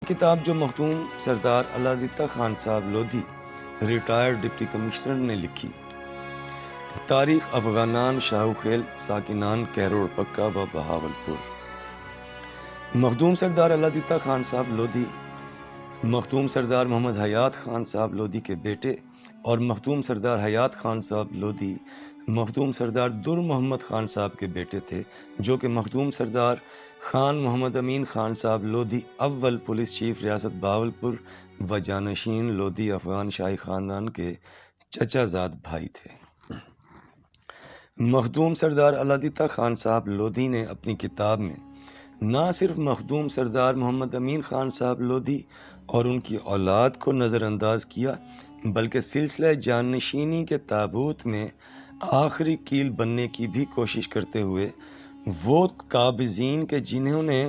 کتاب جو مخدوم سردار اللہ دیتا خان صاحب لودھی ریٹائرڈ ڈپٹی کمشنر نے لکھی، تاریخ افغانان شاہو خیل ساکنان کیروڑ پکا و بہاولپور۔ مخدوم سردار اللہ دیتا خان صاحب لودھی مخدوم سردار محمد حیات خان صاحب لودھی کے بیٹے اور مخدوم سردار حیات خان صاحب لودھی مخدوم سردار در محمد خان صاحب کے بیٹے تھے، جو کہ مخدوم سردار خان محمد امین خان صاحب لودھی اول پولیس چیف ریاست بہاولپور و جانشین لودھی افغان شاہی خاندان کے چچا زاد بھائی تھے۔ مخدوم سردار اللہ دیتا خان صاحب لودھی نے اپنی کتاب میں نہ صرف مخدوم سردار محمد امین خان صاحب لودھی اور ان کی اولاد کو نظر انداز کیا، بلکہ سلسلہ جانشینی کے تابوت میں آخری کیل بننے کی بھی کوشش کرتے ہوئے وہ قابضین کے جنہوں نے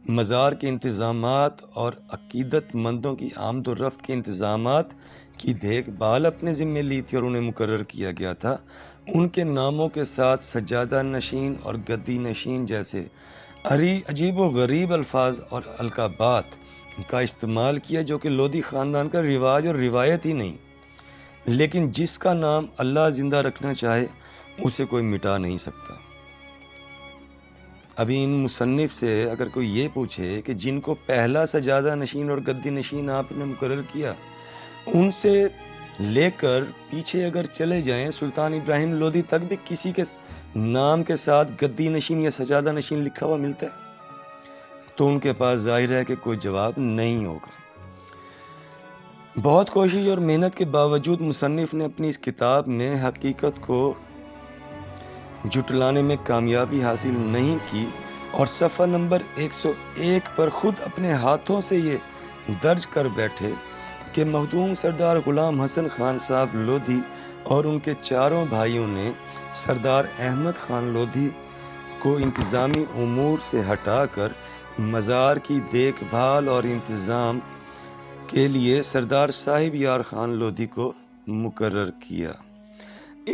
مزار کے انتظامات اور عقیدت مندوں کی آمد و رفت کے انتظامات کی دیکھ بھال اپنے ذمے لی تھی اور انہیں مقرر کیا گیا تھا، ان کے ناموں کے ساتھ سجادہ نشین اور گدی نشین جیسے عجیب و غریب الفاظ اور القابات کا استعمال کیا، جو کہ لودھی خاندان کا رواج اور روایت ہی نہیں، لیکن جس کا نام اللہ زندہ رکھنا چاہے اسے کوئی مٹا نہیں سکتا۔ ابھی ان مصنف سے اگر کوئی یہ پوچھے کہ جن کو پہلا سجادہ نشین اور گدی نشین آپ نے مقرر کیا، ان سے لے کر پیچھے اگر چلے جائیں سلطان ابراہیم لودھی تک بھی کسی کے نام کے ساتھ گدی نشین یا سجادہ نشین لکھا ہوا ملتا ہے، تو ان کے پاس ظاہر ہے کہ کوئی جواب نہیں ہوگا۔ بہت کوشش اور محنت کے باوجود مصنف نے اپنی اس کتاب میں حقیقت کو جھٹلانے میں کامیابی حاصل نہیں کی اور صفحہ نمبر 101 پر خود اپنے ہاتھوں سے یہ درج کر بیٹھے کہ مخدوم سردار غلام حسن خان صاحب لودھی اور ان کے چاروں بھائیوں نے سردار احمد خان لودھی کو انتظامی امور سے ہٹا کر مزار کی دیکھ بھال اور انتظام کے لیے سردار صاحب یار خان لودھی کو مقرر کیا۔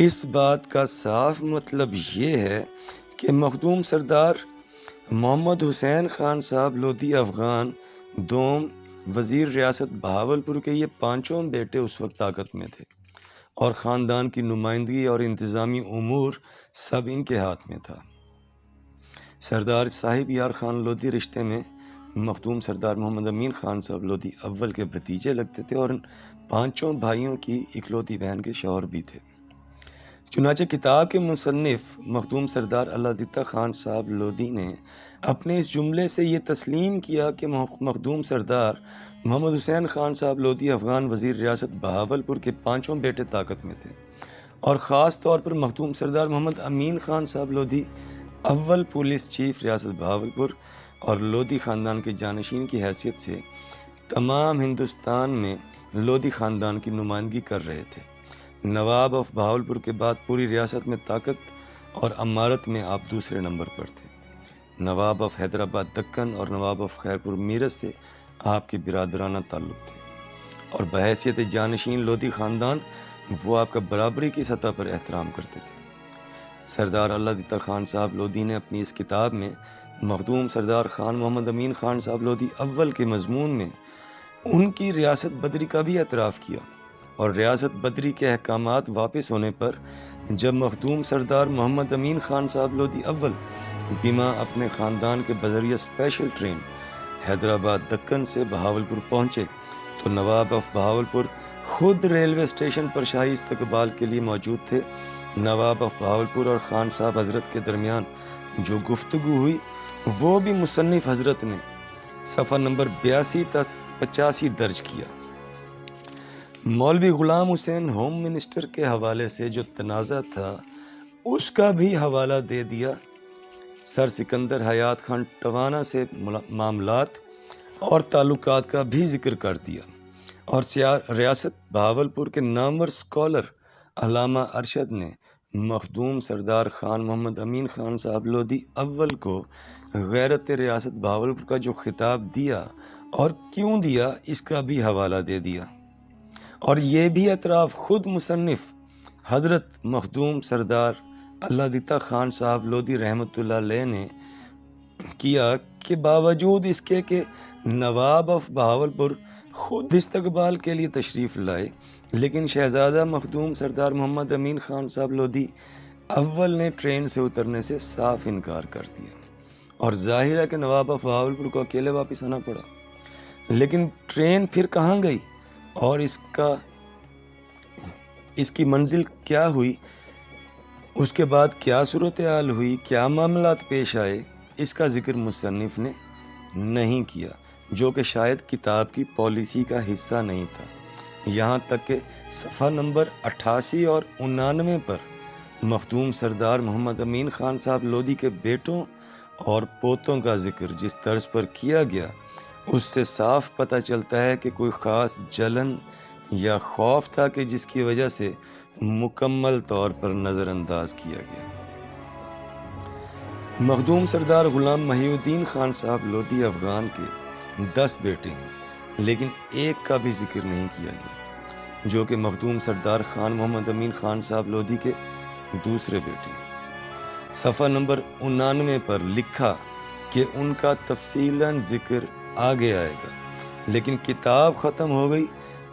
اس بات کا صاف مطلب یہ ہے کہ مخدوم سردار محمد حسین خان صاحب لودھی افغان دوم وزیر ریاست بہاولپور کے یہ پانچوں بیٹے اس وقت طاقت میں تھے اور خاندان کی نمائندگی اور انتظامی امور سب ان کے ہاتھ میں تھا۔ سردار صاحب یار خان لودھی رشتے میں مخدوم سردار محمد امین خان صاحب لودھی اول کے بھتیجے لگتے تھے اور ان پانچوں بھائیوں کی اکلوتی بہن کے شوہر بھی تھے۔ چنانچہ کتاب کے مصنف مخدوم سردار اللہ دیتا خان صاحب لودھی نے اپنے اس جملے سے یہ تسلیم کیا کہ مخدوم سردار محمد حسین خان صاحب لودھی افغان وزیر ریاست بہاولپور کے پانچوں بیٹے طاقت میں تھے، اور خاص طور پر مخدوم سردار محمد امین خان صاحب لودھی اول پولیس چیف ریاست بہاولپور اور لودھی خاندان کے جانشین کی حیثیت سے تمام ہندوستان میں لودھی خاندان کی نمائندگی کر رہے تھے۔ نواب آف بہاولپور کے بعد پوری ریاست میں طاقت اور امارت میں آپ دوسرے نمبر پر تھے۔ نواب آف حیدرآباد دکن اور نواب آف خیرپور میرٹھ سے آپ کے برادرانہ تعلق تھے، اور بحیثیت جانشین لودھی خاندان وہ آپ کا برابری کی سطح پر احترام کرتے تھے۔ سردار اللہ دیتا خان صاحب لودھی نے اپنی اس کتاب میں مخدوم سردار خان محمد امین خان صاحب لودھی اول کے مضمون میں ان کی ریاست بدری کا بھی اعتراف کیا، اور ریاست بدری کے احکامات واپس ہونے پر جب مخدوم سردار محمد امین خان صاحب لودھی اول بیما اپنے خاندان کے بذریعہ اسپیشل ٹرین حیدرآباد دکن سے بہاولپور پہنچے تو نواب آف بہاولپور خود ریلوے اسٹیشن پر شاہی استقبال کے لیے موجود تھے۔ نواب آف بہاولپور اور خان صاحب حضرت کے درمیان جو گفتگو ہوئی وہ بھی مصنف حضرت نے صفحہ نمبر 82 تا 85 درج کیا۔ مولوی غلام حسین ہوم منسٹر کے حوالے سے جو تنازع تھا اس کا بھی حوالہ دے دیا۔ سر سکندر حیات خان ٹوانا سے معاملات اور تعلقات کا بھی ذکر کر دیا، اور ریاست بہاولپور کے نامور اسکالر علامہ ارشد نے مخدوم سردار خان محمد امین خان صاحب لودھی اول کو غیرت ریاست بہاولپور کا جو خطاب دیا اور کیوں دیا اس کا بھی حوالہ دے دیا، اور یہ بھی اعتراف خود مصنف حضرت مخدوم سردار اللہ دیتا خان صاحب لودھی رحمۃ اللہ علیہ نے کیا کہ باوجود اس کے کہ نواب آف بہاولپور خود استقبال کے لیے تشریف لائے، لیکن شہزادہ مخدوم سردار محمد امین خان صاحب لودھی اول نے ٹرین سے اترنے سے صاف انکار کر دیا، اور ظاہر ہے کہ نواب آف بہاولپور کو اکیلے واپس آنا پڑا۔ لیکن ٹرین پھر کہاں گئی اور اس کی منزل کیا ہوئی، اس کے بعد کیا صورتحال ہوئی، کیا معاملات پیش آئے، اس کا ذکر مصنف نے نہیں کیا، جو کہ شاید کتاب کی پالیسی کا حصہ نہیں تھا۔ یہاں تک کہ صفحہ نمبر 88 اور 99 پر مخدوم سردار محمد امین خان صاحب لودھی کے بیٹوں اور پوتوں کا ذکر جس طرز پر کیا گیا، اس سے صاف پتہ چلتا ہے کہ کوئی خاص جلن یا خوف تھا کہ جس کی وجہ سے مکمل طور پر نظر انداز کیا گیا۔ مخدوم سردار غلام محی الدین خان صاحب لودھی افغان کے 10 بیٹے ہیں، لیکن ایک کا بھی ذکر نہیں کیا گیا، جو کہ مخدوم سردار خان محمد امین خان صاحب لودھی کے دوسرے بیٹے ہیں۔ صفحہ نمبر 99 پر لکھا کہ ان کا تفصیلاً ذکر آگے آئے گا، لیکن کتاب ختم ہو گئی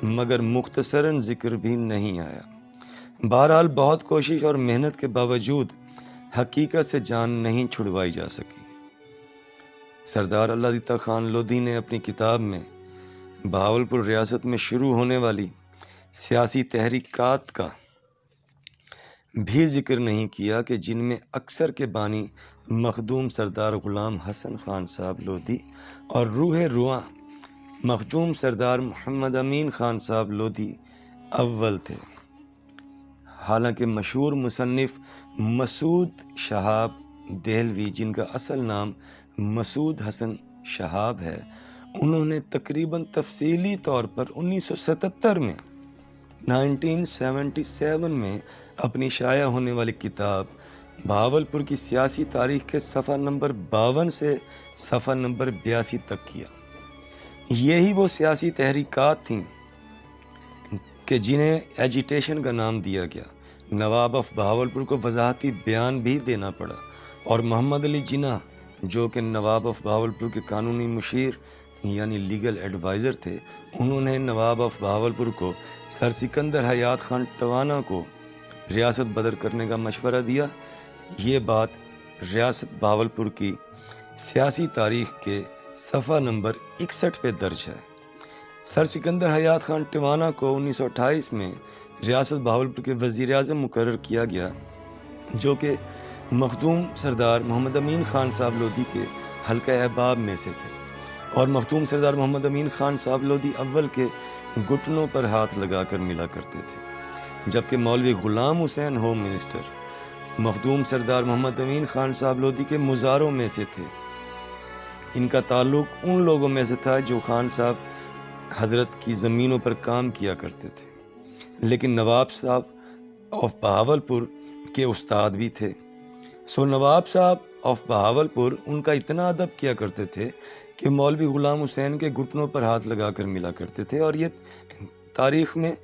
مگر مختصراً ذکر بھی نہیں آیا۔ بہرحال بہت کوشش اور محنت کے باوجود حقیقت سے جان نہیں چھڑوائی جا سکی۔ سردار اللہ دیتا خان لودھی نے اپنی کتاب میں بہاولپور ریاست میں شروع ہونے والی سیاسی تحریکات کا بھی ذکر نہیں کیا کہ جن میں اکثر کے بانی مخدوم سردار غلام حسن خان صاحب لودھی اور روح رواں مخدوم سردار محمد امین خان صاحب لودھی اول تھے۔ حالانکہ مشہور مصنف مسعود شہاب دہلوی، جن کا اصل نام مسعود حسن شہاب ہے، انہوں نے تقریباً تفصیلی طور پر 1977 میں اپنی شائع ہونے والی کتاب بہاولپور کی سیاسی تاریخ کے صفحہ نمبر 52 سے صفحہ نمبر 82 تک کیا۔ یہی وہ سیاسی تحریکات تھیں کہ جنہیں ایجیٹیشن کا نام دیا گیا۔ نواب آف بہاولپور کو وضاحتی بیان بھی دینا پڑا، اور محمد علی جناح، جو کہ نواب آف بہاولپور کے قانونی مشیر یعنی لیگل ایڈوائزر تھے، انہوں نے نواب آف بہاولپور کو سر سکندر حیات خان ٹوانا کو ریاست بدر کرنے کا مشورہ دیا۔ یہ بات ریاست بہاولپور کی سیاسی تاریخ کے صفحہ نمبر 61 پہ درج ہے۔ سر سکندر حیات خان ٹوانا کو 1928 میں ریاست بہاولپور کے وزیر اعظم مقرر کیا گیا، جو کہ مخدوم سردار محمد امین خان صاحب لودھی کے حلقہ احباب میں سے تھے، اور مخدوم سردار محمد امین خان صاحب لودھی اول کے گھٹنوں پر ہاتھ لگا کر ملا کرتے تھے، جبکہ مولوی غلام حسین ہوم منسٹر مخدوم سردار محمد امین خان صاحب لودھی کے مزاروں میں سے تھے۔ ان کا تعلق ان لوگوں میں سے تھا جو خان صاحب حضرت کی زمینوں پر کام کیا کرتے تھے، لیکن نواب صاحب آف بہاولپور کے استاد بھی تھے۔ نواب صاحب آف بہاولپور ان کا اتنا ادب کیا کرتے تھے کہ مولوی غلام حسین کے گھٹنوں پر ہاتھ لگا کر ملا کرتے تھے، اور یہ تاریخ میں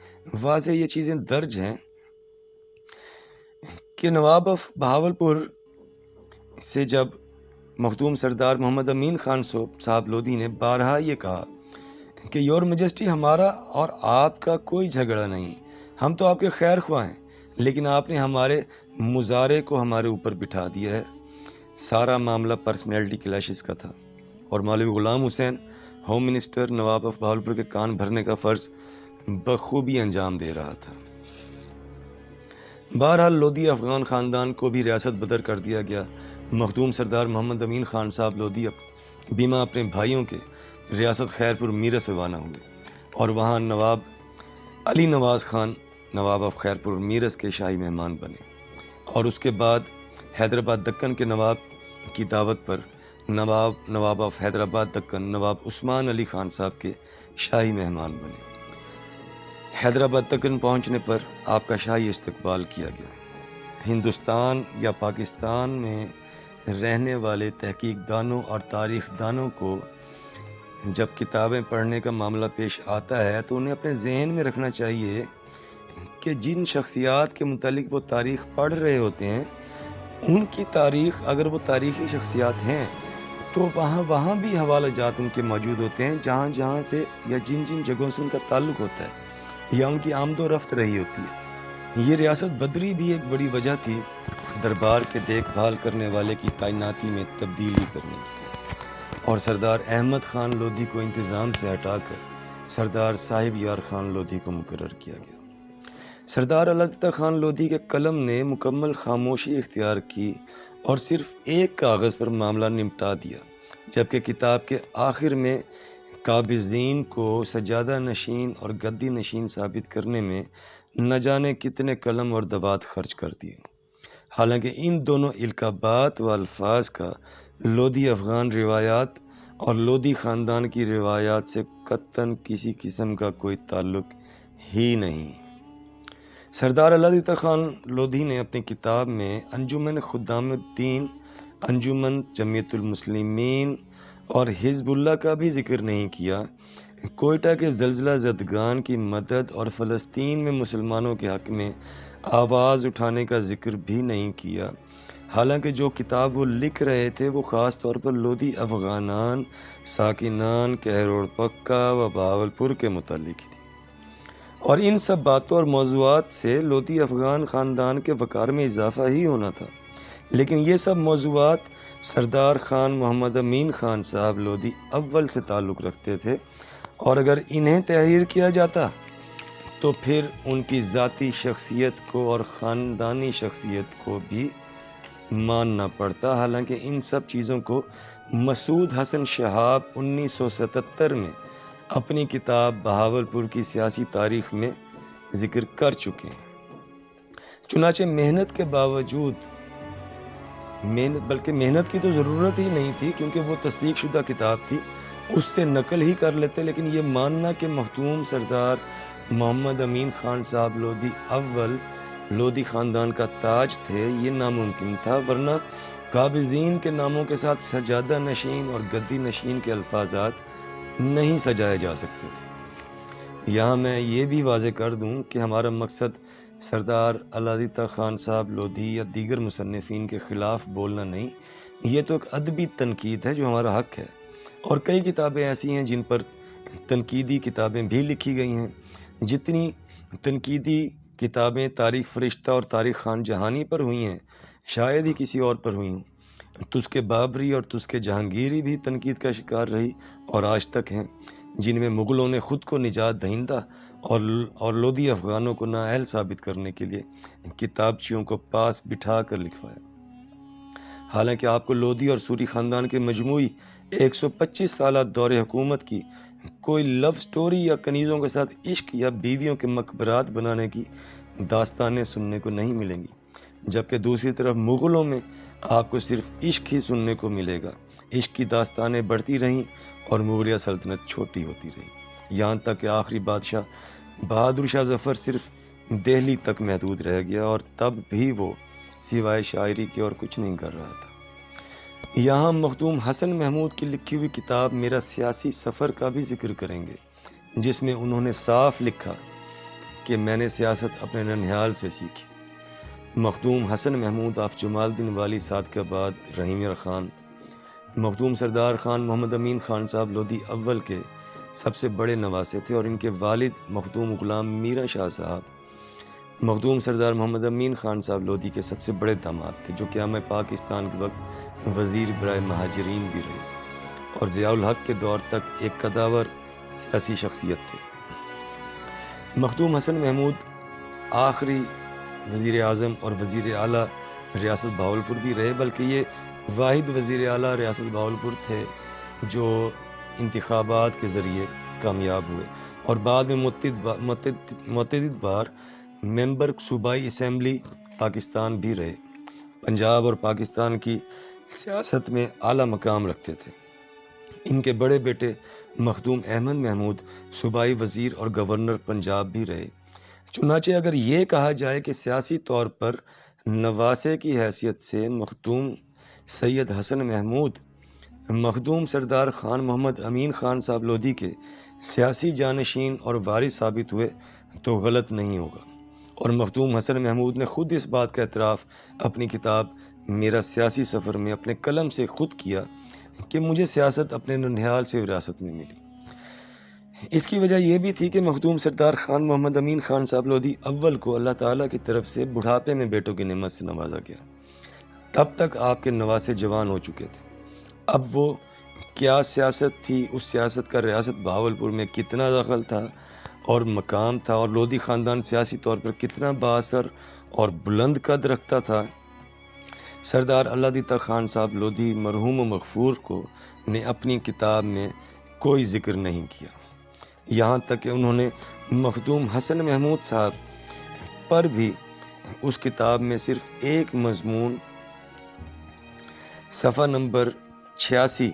واضح یہ چیزیں درج ہیں کہ نواب آف بہاولپور سے جب مخدوم سردار محمد امین خان صاحب لودھی نے بارہا یہ کہا کہ یور میجسٹی، ہمارا اور آپ کا کوئی جھگڑا نہیں، ہم تو آپ کے خیر خواہ ہیں، لیکن آپ نے ہمارے مظاہرے کو ہمارے اوپر بٹھا دیا ہے۔ سارا معاملہ پرسنالٹی کلیشز کا تھا، اور Maulvi Ghulam Hussain home minister Nawab of Bahawalpur کے کان بھرنے کا فرض بخوبی انجام دے رہا تھا۔ بہرحال لودھی افغان خاندان کو بھی ریاست بدر کر دیا گیا۔ مخدوم سردار محمد امین خان صاحب لودھی بیما اپنے بھائیوں کے ریاست خیرپور میرس روانہ ہوئے، اور وہاں نواب علی نواز خان نواب آف خیرپور میرس کے شاہی مہمان بنے، اور اس کے بعد حیدرآباد دکن کے نواب کی دعوت پر نواب آف حیدرآباد دکن نواب عثمان علی خان صاحب کے شاہی مہمان بنے۔ حیدرآباد دکن پہنچنے پر آپ کا شاہی استقبال کیا گیا۔ ہندوستان یا پاکستان میں رہنے والے تحقیق دانوں اور تاریخ دانوں کو جب کتابیں پڑھنے کا معاملہ پیش آتا ہے تو انہیں اپنے ذہن میں رکھنا چاہیے کہ جن شخصیات کے متعلق وہ تاریخ پڑھ رہے ہوتے ہیں، ان کی تاریخ، اگر وہ تاریخی شخصیات ہیں، تو وہاں بھی حوالہ جات ان کے موجود ہوتے ہیں جہاں سے یا جن جگہوں سے ان کا تعلق ہوتا ہے یا ان کی آمد و رفت رہی ہوتی ہے۔ یہ ریاست بدری بھی ایک بڑی وجہ تھی دربار کے دیکھ بھال کرنے والے کی تعیناتی میں تبدیلی کرنے کی، اور سردار احمد خان لودھی کو انتظام سے ہٹا کر سردار صاحب یار خان لودھی کو مقرر کیا گیا۔ سردار علادتہ خان لودھی کے قلم نے مکمل خاموشی اختیار کی اور صرف ایک کاغذ پر معاملہ نمٹا دیا، جبکہ کتاب کے آخر میں قابضین کو سجادہ نشین اور گدی نشین ثابت کرنے میں نہ جانے کتنے قلم اور دبات خرچ کر دیے۔ حالانکہ ان دونوں القابات و الفاظ کا لودھی افغان روایات اور لودھی خاندان کی روایات سے قطعاً کسی قسم کا کوئی تعلق ہی نہیں۔ سردار علادتہ خان لودھی نے اپنی کتاب میں انجمن خدام الدین، انجمن جمعیت المسلمین اور حزب اللہ کا بھی ذکر نہیں کیا، کوئٹہ کے زلزلہ زدگان کی مدد اور فلسطین میں مسلمانوں کے حق میں آواز اٹھانے کا ذکر بھی نہیں کیا، حالانکہ جو کتاب وہ لکھ رہے تھے وہ خاص طور پر لودھی افغانان، ساکنان کہروڑ پکا و بہاولپور کے متعلق تھی، اور ان سب باتوں اور موضوعات سے لودھی افغان خاندان کے وقار میں اضافہ ہی ہونا تھا، لیکن یہ سب موضوعات سردار خان محمد امین خان صاحب لودھی اول سے تعلق رکھتے تھے، اور اگر انہیں تحریر کیا جاتا تو پھر ان کی ذاتی شخصیت کو اور خاندانی شخصیت کو بھی ماننا پڑتا۔ حالانکہ ان سب چیزوں کو مسعود حسن شہاب 1977 میں اپنی کتاب بہاولپور کی سیاسی تاریخ میں ذکر کر چکے ہیں۔ چنانچہ محنت کے باوجود محنت کی تو ضرورت ہی نہیں تھی، کیونکہ وہ تصدیق شدہ کتاب تھی، اس سے نقل ہی کر لیتے، لیکن یہ ماننا کہ مختوم سردار محمد امین خان صاحب لودھی اول لودھی خاندان کا تاج تھے یہ ناممکن تھا، ورنہ قابضین کے ناموں کے ساتھ سجادہ نشین اور گدی نشین کے الفاظات نہیں سجائے جا سکتے تھے۔ یہاں میں یہ بھی واضح کر دوں کہ ہمارا مقصد سردار علادتہ خان صاحب لودھی یا دیگر مصنفین کے خلاف بولنا نہیں، یہ تو ایک ادبی تنقید ہے جو ہمارا حق ہے، اور کئی کتابیں ایسی ہیں جن پر تنقیدی کتابیں بھی لکھی گئی ہیں۔ جتنی تنقیدی کتابیں تاریخ فرشتہ اور تاریخ خان جہانی پر ہوئی ہیں شاید ہی کسی اور پر ہوئی ہوں۔ تزک بابری اور تزک جہانگیری بھی تنقید کا شکار رہی اور آج تک ہیں، جن میں مغلوں نے خود کو نجات دہندہ اور لودھی افغانوں کو نااہل ثابت کرنے کے لیے کتابچیوں کو پاس بٹھا کر لکھوایا۔ حالانکہ آپ کو لودھی اور سوری خاندان کے مجموعی 125 سالہ دور حکومت کی کوئی لو سٹوری یا کنیزوں کے ساتھ عشق یا بیویوں کے مقبرات بنانے کی داستانیں سننے کو نہیں ملیں گی، جبکہ دوسری طرف مغلوں میں آپ کو صرف عشق ہی سننے کو ملے گا۔ عشق کی داستانیں بڑھتی رہیں اور مغلیہ سلطنت چھوٹی ہوتی رہی، یہاں تک کہ آخری بادشاہ بہادر شاہ ظفر صرف دہلی تک محدود رہ گیا، اور تب بھی وہ سوائے شاعری کے اور کچھ نہیں کر رہا تھا۔ یہاں مخدوم حسن محمود کی لکھی ہوئی کتاب میرا سیاسی سفر کا بھی ذکر کریں گے، جس میں انہوں نے صاف لکھا کہ میں نے سیاست اپنے ننھیال سے سیکھی۔ مخدوم حسن محمود آف جمال الدین والی صادق آباد رحیم یار خان، مخدوم سردار خان محمد امین خان صاحب لودھی اول کے سب سے بڑے نواسے تھے، اور ان کے والد مخدوم غلام میرا شاہ صاحب مخدوم سردار محمد امین خان صاحب لودھی کے سب سے بڑے داماد تھے، جو قیام پاکستان کے وقت وزیر برائے مہاجرین بھی رہے اور ضیاء الحق کے دور تک ایک قداور سیاسی شخصیت تھے۔ مخدوم حسن محمود آخری وزیر اعظم اور وزیر اعلیٰ ریاست بہاولپور بھی رہے، بلکہ یہ واحد وزیر اعلیٰ ریاست بہاولپور تھے جو انتخابات کے ذریعے کامیاب ہوئے، اور بعد میں متعدد بار ممبر صوبائی اسمبلی پاکستان بھی رہے، پنجاب اور پاکستان کی سیاست میں اعلیٰ مقام رکھتے تھے۔ ان کے بڑے بیٹے مخدوم احمد محمود صوبائی وزیر اور گورنر پنجاب بھی رہے۔ چنانچہ اگر یہ کہا جائے کہ سیاسی طور پر نواسے کی حیثیت سے مخدوم سید حسن محمود مخدوم سردار خان محمد امین خان صاحب لودھی کے سیاسی جانشین اور وارث ثابت ہوئے تو غلط نہیں ہوگا، اور مخدوم حسن محمود نے خود اس بات کا اعتراف اپنی کتاب میرا سیاسی سفر میں اپنے قلم سے خود کیا، کہ مجھے سیاست اپنے ننھیال سے وراثت میں ملی۔ اس کی وجہ یہ بھی تھی کہ مخدوم سردار خان محمد امین خان صاحب لودھی اول کو اللہ تعالیٰ کی طرف سے بڑھاپے میں بیٹوں کی نعمت سے نوازا گیا۔ تب تک آپ کے نواسے جوان ہو چکے تھے۔ اب وہ کیا سیاست تھی، اس سیاست کا ریاست بہاولپور میں کتنا دخل تھا اور مقام تھا، اور لودھی خاندان سیاسی طور پر کتنا بااثر اور بلند قد رکھتا تھا، سردار اللہ دیتا خان صاحب لودھی مرحوم و مغفور کو نے اپنی کتاب میں کوئی ذکر نہیں کیا۔ یہاں تک کہ انہوں نے مخدوم حسن محمود صاحب پر بھی اس کتاب میں صرف ایک مضمون صفحہ نمبر 86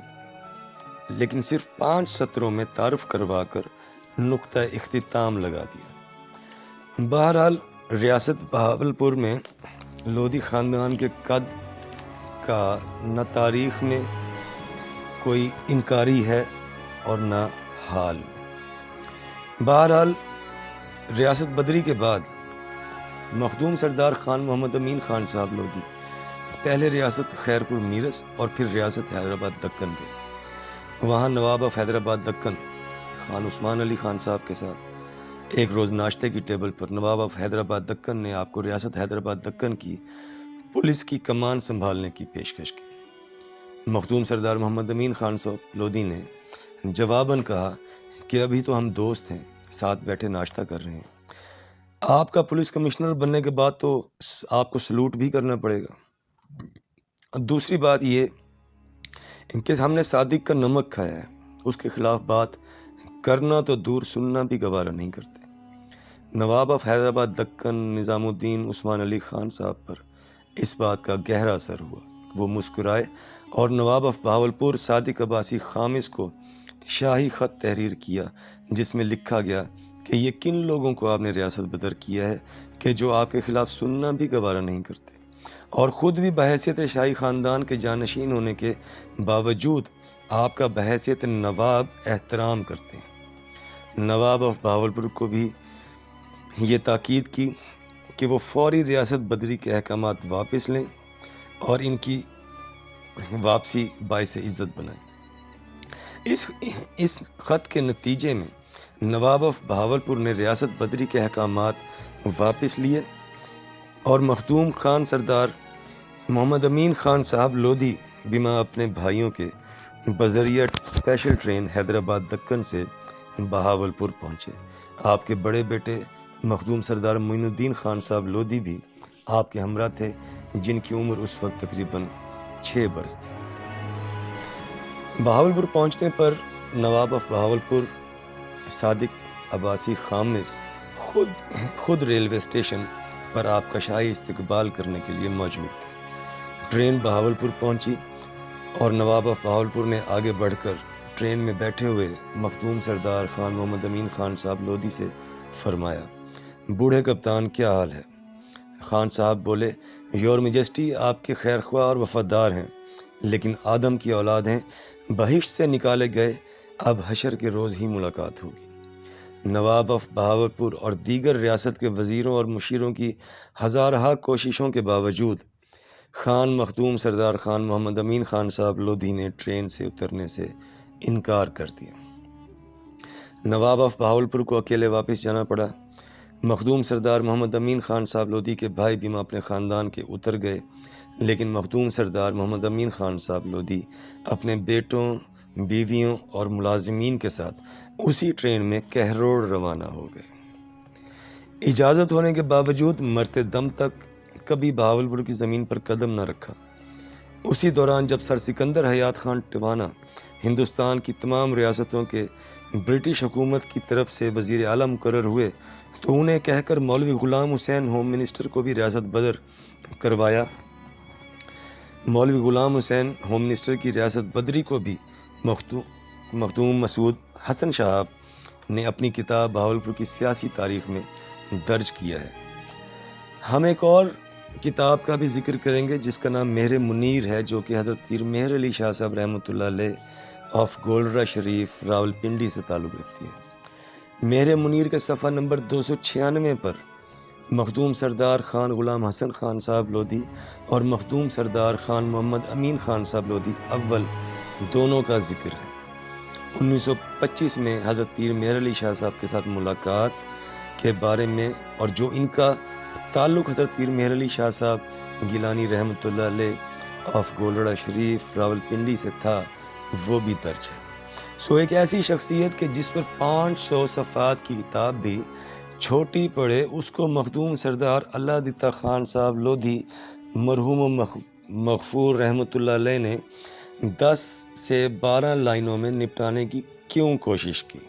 لیکن صرف 5 سطروں میں تعارف کروا کر نقطہ اختتام لگا دیا۔ بہرحال ریاست بہاولپور میں لودھی خاندان کے قد کا نہ تاریخ میں کوئی انکاری ہے اور نہ حال میں۔ بہرحال ریاست بدری کے بعد مخدوم سردار خان محمد امین خان صاحب لودھی پہلے ریاست خیرپور میرس اور پھر ریاست حیدرآباد دکن گئے۔ وہاں نواب آف حیدرآباد دکن خان عثمان علی خان صاحب کے ساتھ ایک روز ناشتے کی table per Nawab of Hyderabad Deccan نے آپ کو ریاست حیدرآباد دکن کی پولیس کی کمان سنبھالنے کی پیشکش کی۔ مخدوم سردار محمد امین خان صاحب لودھی نے جواباً کہا کہ ابھی تو ہم دوست ہیں، ساتھ بیٹھے ناشتہ کر رہے ہیں، آپ کا پولیس کمشنر بننے کے بعد تو آپ کو سلوٹ بھی کرنا پڑے گا۔ دوسری بات یہ کہ ہم نے صادق کا نمک کھایا ہے، اس کے خلاف بات کرنا تو دور، سننا بھی گوارا نہیں کرتے۔ نواب آف حیدرآباد دکن نظام الدین عثمان علی خان صاحب پر اس بات کا گہرا اثر ہوا۔ وہ مسکرائے اور نواب آف بہاولپور صادق عباسی خامس کو شاہی خط تحریر کیا، جس میں لکھا گیا کہ یہ کن لوگوں کو آپ نے ریاست بدر کیا ہے کہ جو آپ کے خلاف سننا بھی گوارا نہیں کرتے، اور خود بھی بحیثیت شاہی خاندان کے جانشین ہونے کے باوجود آپ کا بحیثیت نواب احترام کرتے ہیں۔ نواب آف بہاولپور کو بھی یہ تاکید کی کہ وہ فوری ریاست بدری کے احکامات واپس لیں اور ان کی واپسی باعث عزت بنائیں۔ اس خط کے نتیجے میں نواب آف بہاولپور نے ریاست بدری کے احکامات واپس لیے اور مخدوم خان سردار محمد امین خان صاحب لودھی بما اپنے بھائیوں کے بذریعہ اسپیشل ٹرین حیدرآباد دکن سے بہاولپور پہنچے۔ آپ کے بڑے بیٹے مخدوم سردار معین الدین خان صاحب لودھی بھی آپ کے ہمراہ تھے، جن کی عمر اس وقت تقریباً 6 برس تھی۔ بہاولپور پہنچنے پر نواب آف بہاولپور صادق عباسی خامس خود ریلوے اسٹیشن پر آپ کا شاہی استقبال کرنے کے لیے موجود تھے۔ ٹرین بہاولپور پہنچی اور نواب آف بہاولپور نے آگے بڑھ کر ٹرین میں بیٹھے ہوئے مخدوم سردار خان محمد امین خان صاحب لودھی سے فرمایا، بوڑھے کپتان کیا حال ہے؟ خان صاحب بولے، یور میجسٹی آپ کے خیر خواہ اور وفادار ہیں، لیکن آدم کی اولاد ہیں، بہشت سے نکالے گئے، اب حشر کے روز ہی ملاقات ہوگی۔ نواب آف بہاولپور اور دیگر ریاست کے وزیروں اور مشیروں کی ہزارہا کوششوں کے باوجود خان مخدوم سردار خان محمد امین خان صاحب لودھی نے ٹرین سے اترنے سے انکار کر دیا۔ نواب آف بہاولپور کو اکیلے واپس جانا پڑا۔ مخدوم سردار محمد امین خان صاحب لودھی کے بھائی بھی اپنے خاندان کے اتر گئے، لیکن مخدوم سردار محمد امین خان صاحب لودھی اپنے بیٹوں، بیویوں اور ملازمین کے ساتھ اسی ٹرین میں کہروڑ روانہ ہو گئے۔ اجازت ہونے کے باوجود مرتے دم تک کبھی بہاولپور کی زمین پر قدم نہ رکھا۔ اسی دوران جب سر سکندر حیات خان ٹوانا ہندوستان کی تمام ریاستوں کے برٹش حکومت کی طرف سے وزیر اعلیٰ مقرر ہوئے تو انہیں کہہ کر مولوی غلام حسین ہوم منسٹر کو بھی ریاست بدر کروایا۔ مولوی غلام حسین ہوم منسٹر کی ریاست بدری کو بھی مخدوم مسعود حسن صاحب نے اپنی کتاب بہاولپور کی سیاسی تاریخ میں درج کیا ہے۔ ہم ایک اور کتاب کا بھی ذکر کریں گے جس کا نام مہر منیر ہے، جو کہ حضرت پیر مہر علی شاہ صاحب رحمۃ اللہ علیہ آف گولڈرا شریف راولپنڈی سے تعلق رکھتی ہے۔ مہر منیر کے صفحہ نمبر 296 پر مخدوم سردار خان غلام حسن خان صاحب لودھی اور مخدوم سردار خان محمد امین خان صاحب لودھی اول دونوں کا ذکر ہے۔ 1925 میں حضرت پیر مہر علی شاہ صاحب کے ساتھ ملاقات کے بارے میں اور جو ان کا تعلق حضرت پیر مہر علی شاہ صاحب گیلانی رحمۃ اللہ علیہ آف گولڑا شریف راولپنڈی سے تھا وہ بھی درج ہے۔ سو ایک ایسی شخصیت کہ جس پر 500 صفحات کی کتاب بھی چھوٹی پڑے، اس کو مخدوم سردار اللہ دتا خان صاحب لودھی مرحوم و مغفور رحمۃ اللہ علیہ نے 10 سے 12 لائنوں میں نپٹانے کی کیوں کوشش کی؟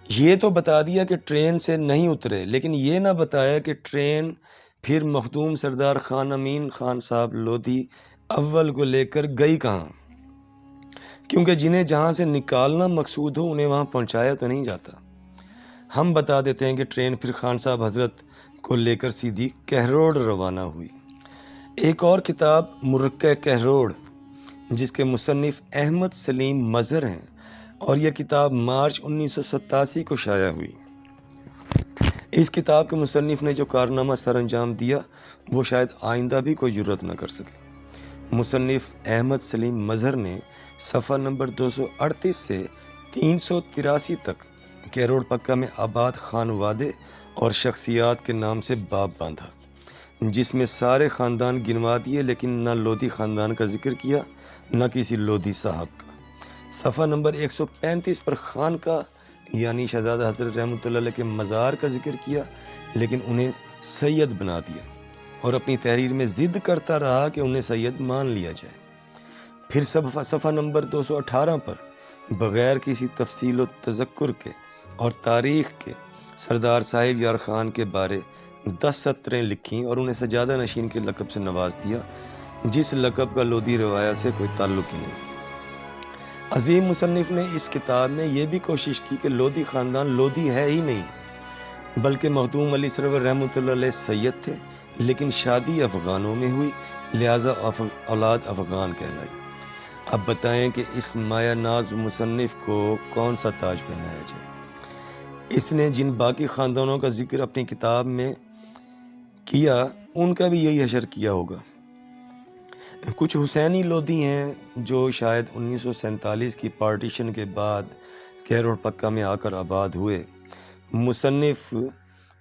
یہ تو بتا دیا کہ ٹرین سے نہیں اترے، لیکن یہ نہ بتایا کہ ٹرین پھر مخدوم سردار خان امین خان صاحب لودھی اول کو لے کر گئی کہاں؟ کیونکہ جنہیں جہاں سے نکالنا مقصود ہو انہیں وہاں پہنچایا تو نہیں جاتا۔ ہم بتا دیتے ہیں کہ ٹرین پھر خان صاحب حضرت کو لے کر سیدھی کہروڑ روانہ ہوئی۔ ایک اور کتاب مرکہ کہروڑ جس کے مصنف احمد سلیم مظہر ہیں، اور یہ کتاب مارچ 1987 کو شائع ہوئی۔ اس کتاب کے مصنف نے جو کارنامہ سر انجام دیا وہ شاید آئندہ بھی کوئی جرت نہ کر سکے۔ مصنف احمد سلیم مظہر نے صفحہ نمبر 238 سے 383 تک کہروڑ پکا میں آباد خانوادے اور شخصیات کے نام سے باب باندھا، جس میں سارے خاندان گنوا دیے لیکن نہ لودھی خاندان کا ذکر کیا نہ کسی لودھی صاحب کا۔ صفحہ نمبر 135 پر خان کا یعنی شہزادہ حضرت رحمۃ اللہ علیہ کے مزار کا ذکر کیا لیکن انہیں سید بنا دیا، اور اپنی تحریر میں ضد کرتا رہا کہ انہیں سید مان لیا جائے۔ پھر صفحہ نمبر 218 پر بغیر کسی تفصیل و تذکر کے اور تاریخ کے سردار صاحب یار خان کے بارے 10 سطریں لکھیں اور انہیں سجادہ نشین کے لقب سے نواز دیا، جس لقب کا لودھی روایت سے کوئی تعلق ہی نہیں۔ عظیم مصنف نے اس کتاب میں یہ بھی کوشش کی کہ لودھی خاندان لودھی ہے ہی نہیں، بلکہ مخدوم علی سرور رحمۃ اللہ علیہ سید تھے، لیکن شادی افغانوں میں ہوئی لہٰذا اولاد افغان کہلائی۔ اب بتائیں کہ اس مایہ ناز مصنف کو کون سا تاج پہنایا جائے؟ اس نے جن باقی خاندانوں کا ذکر اپنی کتاب میں کیا ان کا بھی یہی حشر کیا ہوگا۔ کچھ حسینی لودھی ہیں جو شاید 1947 کی پارٹیشن کے بعد کہروڑ پکا میں آ کر آباد ہوئے۔ مصنف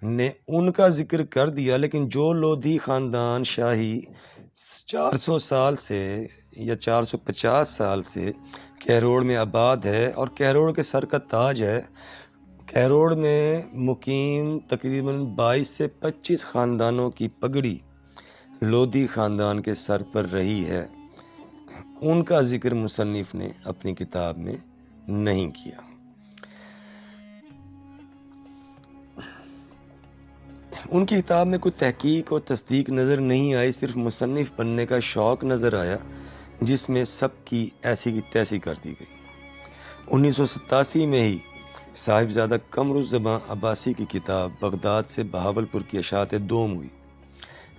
نے ان کا ذکر کر دیا، لیکن جو لودھی خاندان شاہی 400 سال سے یا 450 سال سے کہروڑ میں آباد ہے اور کہروڑ کے سر کا تاج ہے، کہروڑ میں مقیم تقریباً 22 سے 25 خاندانوں کی پگڑی لودھی خاندان کے سر پر رہی ہے، ان کا ذکر مصنف نے اپنی کتاب میں نہیں کیا۔ ان کی کتاب میں کوئی تحقیق اور تصدیق نظر نہیں آئی، صرف مصنف بننے کا شوق نظر آیا جس میں سب کی ایسی کی تیسی کر دی گئی۔ 1987 میں ہی صاحبزادہ قمرالزمان عباسی کی کتاب بغداد سے بہاولپور کی اشاعت دوم ہوئی۔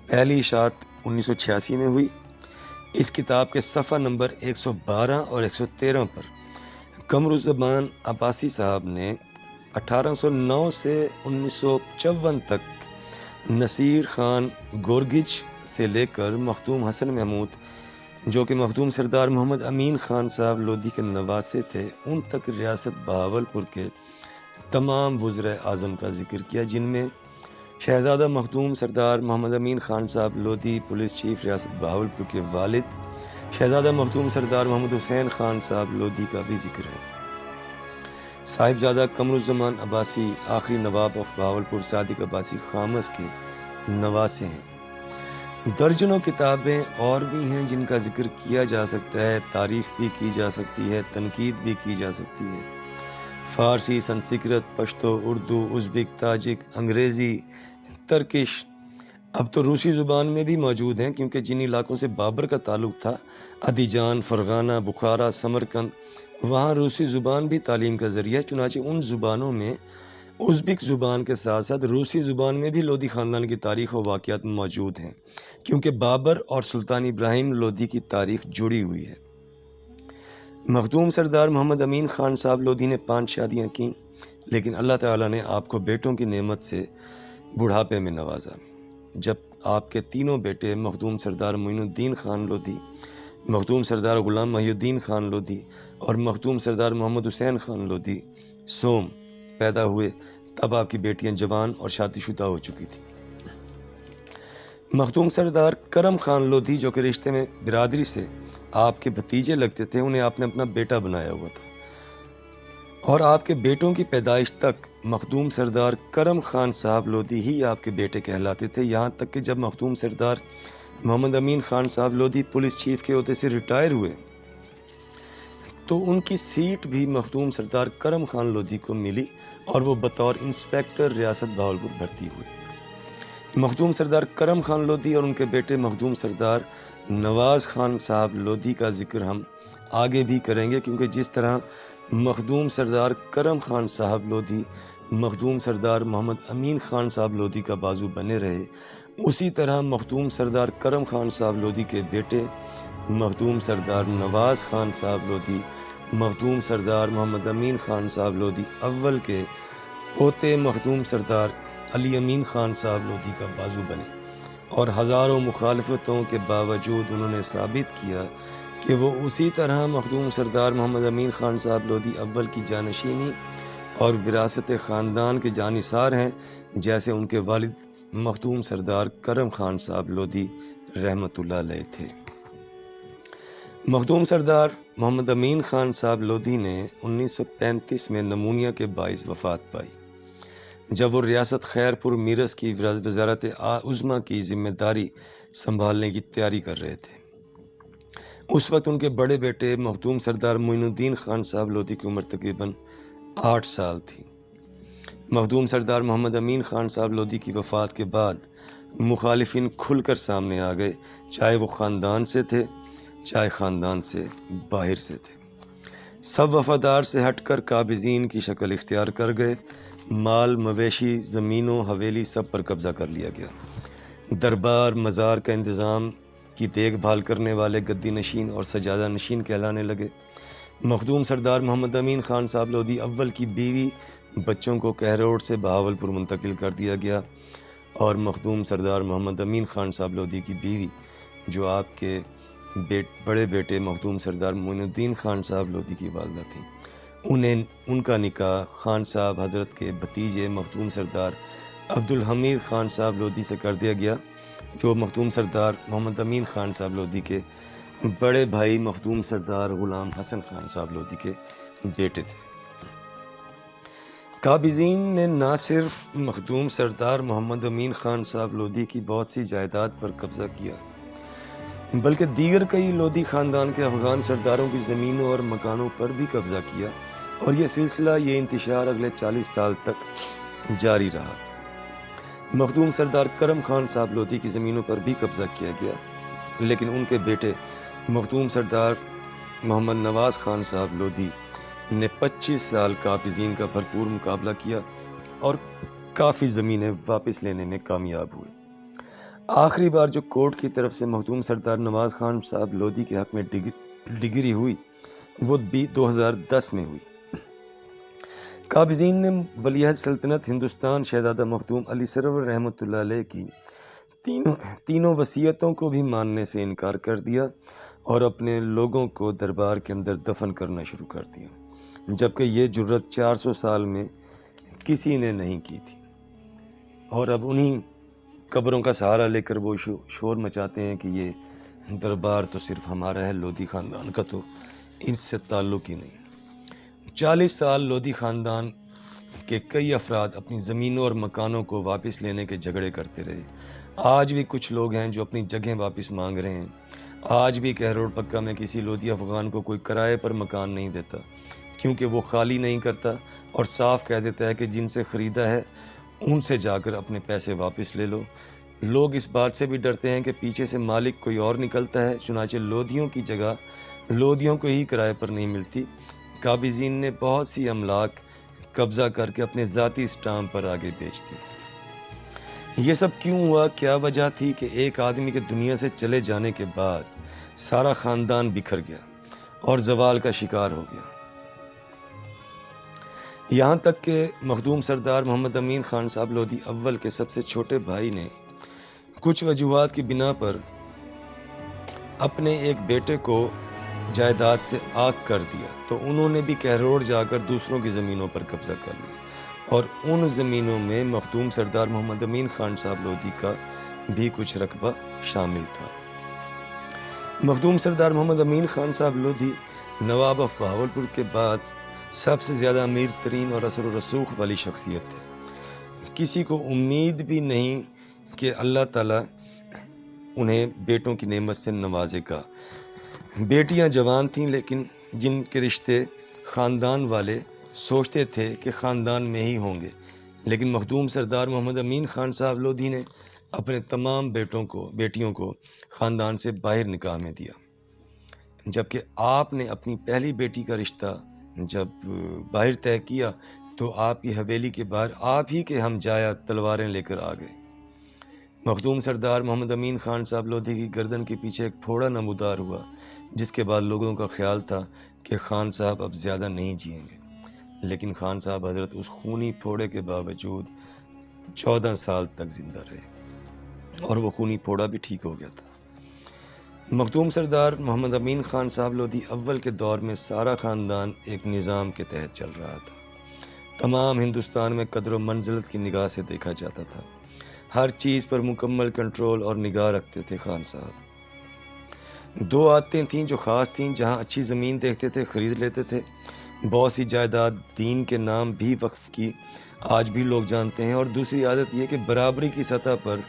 پہلی اشاعت 1986 میں ہوئی۔ اس کتاب کے صفحہ نمبر 112 اور 113 پر قمرالزمان عباسی صاحب نے 1809 سے 1954 تک نصیر خان گورگج سے لے کر مخدوم حسن محمود جو کہ مخدوم سردار محمد امین خان صاحب لودھی کے نواسے تھے ان تک ریاست بہاولپور کے تمام وزرائے اعظم کا ذکر کیا، جن میں شہزادہ مخدوم سردار محمد امین خان صاحب لودھی پولیس چیف ریاست بہاولپور کے والد شہزادہ مخدوم سردار محمد حسین خان صاحب لودھی کا بھی ذکر ہے۔ صاحبزادہ قمرالزمان عباسی آخری نواب آف بہاولپور صادق عباسی خامس کے نواسے ہیں۔ درجنوں کتابیں اور بھی ہیں جن کا ذکر کیا جا سکتا ہے، تعریف بھی کی جا سکتی ہے، تنقید بھی کی جا سکتی ہے۔ فارسی، سنسکرت، پشتو، اردو، ازبک، تاجک، انگریزی، ترکش، اب تو روسی زبان میں بھی موجود ہیں، کیونکہ جن علاقوں سے بابر کا تعلق تھا، ادیجان، فرغانہ، بخارا، سمرقند، وہاں روسی زبان بھی تعلیم کا ذریعہ، چنانچہ ان زبانوں میں ازبک زبان کے ساتھ ساتھ روسی زبان میں بھی لودھی خاندان کی تاریخ و واقعات موجود ہیں، کیونکہ بابر اور سلطان ابراہیم لودھی کی تاریخ جڑی ہوئی ہے۔ مخدوم سردار محمد امین خان صاحب لودھی نے 5 شادیاں کیں، لیکن اللہ تعالیٰ نے آپ کو بیٹوں کی نعمت سے بڑھاپے میں نوازا۔ جب آپ کے تینوں بیٹے مخدوم سردار معین الدین خان لودھی، مخدوم سردار غلام محی الدین خان لودھی اور مخدوم سردار محمد حسین خان لودھی سوم پیدا ہوئے تب آپ کی بیٹیاں جوان اور شادی شدہ ہو چکی تھیں۔ مخدوم سردار کرم خان لودھی جو کہ رشتے میں برادری سے آپ کے بھتیجے لگتے تھے، انہیں آپ نے اپنا بیٹا بنایا ہوا تھا، اور آپ کے بیٹوں کی پیدائش تک مخدوم سردار کرم خان صاحب لودھی ہی آپ کے بیٹے کہلاتے تھے، یہاں تک کہ جب مخدوم سردار محمد امین خان صاحب لودھی پولیس چیف کے عہدے سے ریٹائر ہوئے تو ان کی سیٹ بھی مخدوم سردار کرم خان لودھی کو ملی اور وہ بطور انسپیکٹر ریاست بہاولپور بھرتی ہوئے۔ مخدوم سردار کرم خان لودھی اور ان کے بیٹے مخدوم سردار نواز خان صاحب لودھی کا ذکر ہم آگے بھی کریں گے، کیونکہ جس طرح مخدوم سردار کرم خان صاحب لودھی مخدوم سردار محمد امین خان صاحب لودھی کا بازو بنے رہے، اسی طرح مخدوم سردار کرم خان صاحب لودھی کے بیٹے مخدوم سردار نواز خان صاحب لودھی مخدوم سردار محمد امین خان صاحب لودھی اول کے پوتے مخدوم سردار علی امین خان صاحب لودھی کا بازو بنے، اور ہزاروں مخالفتوں کے باوجود انہوں نے ثابت کیا کہ وہ اسی طرح مخدوم سردار محمد امین خان صاحب لودھی اول کی جانشینی اور وراثت خاندان کے جانثار ہیں جیسے ان کے والد مخدوم سردار کرم خان صاحب لودھی رحمۃ اللہ علیہ تھے۔ مخدوم سردار محمد امین خان صاحب لودھی نے 1935 میں نمونیا کے باعث وفات پائی جب وہ ریاست خیرپور میرس کی وزارت عظمیٰ کی ذمہ داری سنبھالنے کی تیاری کر رہے تھے۔ اس وقت ان کے بڑے بیٹے مخدوم سردار معین الدین خان صاحب لودھی کی عمر تقریباً 8 سال تھی۔ مخدوم سردار محمد امین خان صاحب لودھی کی وفات کے بعد مخالفین کھل کر سامنے آ گئے، چاہے وہ خاندان سے تھے چاہے خاندان سے باہر سے تھے۔ سب وفادار سے ہٹ کر قابضین کی شکل اختیار کر گئے، مال مویشی زمینوں حویلی سب پر قبضہ کر لیا گیا۔ دربار مزار کا انتظام کی دیکھ بھال کرنے والے گدی نشین اور سجادہ نشین کہلانے لگے۔ مخدوم سردار محمد امین خان صاحب لودھی اول کی بیوی بچوں کو کہروڑ سے بہاولپور منتقل کر دیا گیا، اور مخدوم سردار محمد امین خان صاحب لودھی کی بیوی جو آپ کے بڑے بیٹے مخدوم سردار معین الدین خان صاحب لودھی کی والدہ تھیں، ان کا نکاح خان صاحب حضرت کے بھتیجے مخدوم سردار عبدالحمید خان صاحب لودھی سے کر دیا گیا، جو مخدوم سردار محمد امین خان صاحب لودھی کے بڑے بھائی مخدوم سردار غلام حسن خان صاحب لودھی کے بیٹے تھے۔ قابضین نے نہ صرف مخدوم سردار محمد امین خان صاحب لودھی کی بہت سی جائیداد پر قبضہ کیا بلکہ دیگر کئی لودھی خاندان کے افغان سرداروں کی زمینوں اور مکانوں پر بھی قبضہ کیا، اور یہ انتشار اگلے 40 سال تک جاری رہا۔ مخدوم سردار کرم خان صاحب لودھی کی زمینوں پر بھی قبضہ کیا گیا، لیکن ان کے بیٹے مخدوم سردار محمد نواز خان صاحب لودھی نے 25 سال قابضین کا بھرپور مقابلہ کیا اور کافی زمینیں واپس لینے میں کامیاب ہوئے۔ آخری بار جو کورٹ کی طرف سے مخدوم سردار نواز خان صاحب لودھی کے حق میں ڈگری ہوئی وہ 2010 میں ہوئی۔ قابضین نے ولیعہد سلطنت ہندوستان شہزادہ مخدوم علی سرور رحمۃ اللہ علیہ کی تینوں وصیتوں کو بھی ماننے سے انکار کر دیا اور اپنے لوگوں کو دربار کے اندر دفن کرنا شروع کر دیا، جبکہ یہ جرت 400 سال میں کسی نے نہیں کی تھی، اور اب انہی قبروں کا سہارا لے کر وہ شور مچاتے ہیں کہ یہ دربار تو صرف ہمارا ہے، لودھی خاندان کا تو ان سے تعلق ہی نہیں۔ 40 سال لودھی خاندان کے کئی افراد اپنی زمینوں اور مکانوں کو واپس لینے کے جھگڑے کرتے رہے۔ آج بھی کچھ لوگ ہیں جو اپنی جگہیں واپس مانگ رہے ہیں۔ آج بھی کہروڑ پکا میں کسی لودھی افغان کو کوئی کرائے پر مکان نہیں دیتا، کیونکہ وہ خالی نہیں کرتا اور صاف کہہ دیتا ہے کہ جن سے خریدا ہے ان سے جا کر اپنے پیسے واپس لے لو۔ لوگ اس بات سے بھی ڈرتے ہیں کہ پیچھے سے مالک کوئی اور نکلتا ہے، چنانچہ لودھیوں کی جگہ لودھیوں کو ہی کرائے پر نہیں ملتی۔ قابضین نے بہت سی املاک قبضہ کر کے اپنے ذاتی اسٹامپ پر آگے بیچ دی۔ یہ سب کیوں ہوا؟ کیا وجہ تھی کہ ایک آدمی کے دنیا سے چلے جانے کے بعد سارا خاندان بکھر گیا اور زوال کا شکار ہو گیا؟ یہاں تک کہ مخدوم سردار محمد امین خان صاحب لودھی اول کے سب سے چھوٹے بھائی نے کچھ وجوہات کی بنا پر اپنے ایک بیٹے کو جائیداد سے آگ کر دیا تو انہوں نے بھی کہروڑ جا کر دوسروں کی زمینوں پر قبضہ کر لیا، اور ان زمینوں میں مخدوم سردار محمد امین خان صاحب لودھی کا بھی کچھ رقبہ شامل تھا۔ مخدوم سردار محمد امین خان صاحب لودھی نواب آف بہاولپور کے بعد سب سے زیادہ امیر ترین اور اثر و رسوخ والی شخصیت تھے۔ کسی کو امید بھی نہیں کہ اللہ تعالیٰ انہیں بیٹوں کی نعمت سے نوازے گا۔ بیٹیاں جوان تھیں لیکن جن کے رشتے خاندان والے سوچتے تھے کہ خاندان میں ہی ہوں گے، لیکن مخدوم سردار محمد امین خان صاحب لودھی نے اپنے تمام بیٹیوں کو خاندان سے باہر نکاح میں دیا، جبکہ آپ نے اپنی پہلی بیٹی کا رشتہ جب باہر طے کیا تو آپ کی حویلی کے باہر آپ ہی کے ہم جایا تلواریں لے کر آ گئے۔ مخدوم سردار محمد امین خان صاحب لودھی کی گردن کے پیچھے ایک پھوڑا نمودار ہوا، جس کے بعد لوگوں کا خیال تھا کہ خان صاحب اب زیادہ نہیں جئیں گے، لیکن خان صاحب حضرت اس خونی پھوڑے کے باوجود 14 سال تک زندہ رہے، اور وہ خونی پھوڑا بھی ٹھیک ہو گیا تھا۔ مخدوم سردار محمد امین خان صاحب لودھی اول کے دور میں سارا خاندان ایک نظام کے تحت چل رہا تھا۔ تمام ہندوستان میں قدر و منزلت کی نگاہ سے دیکھا جاتا تھا، ہر چیز پر مکمل کنٹرول اور نگاہ رکھتے تھے خان صاحب۔ 2 عادتیں تھیں جو خاص تھیں، جہاں اچھی زمین دیکھتے تھے خرید لیتے تھے، بہت سی جائیداد دین کے نام بھی وقف کی آج بھی لوگ جانتے ہیں، اور دوسری عادت یہ کہ برابری کی سطح پر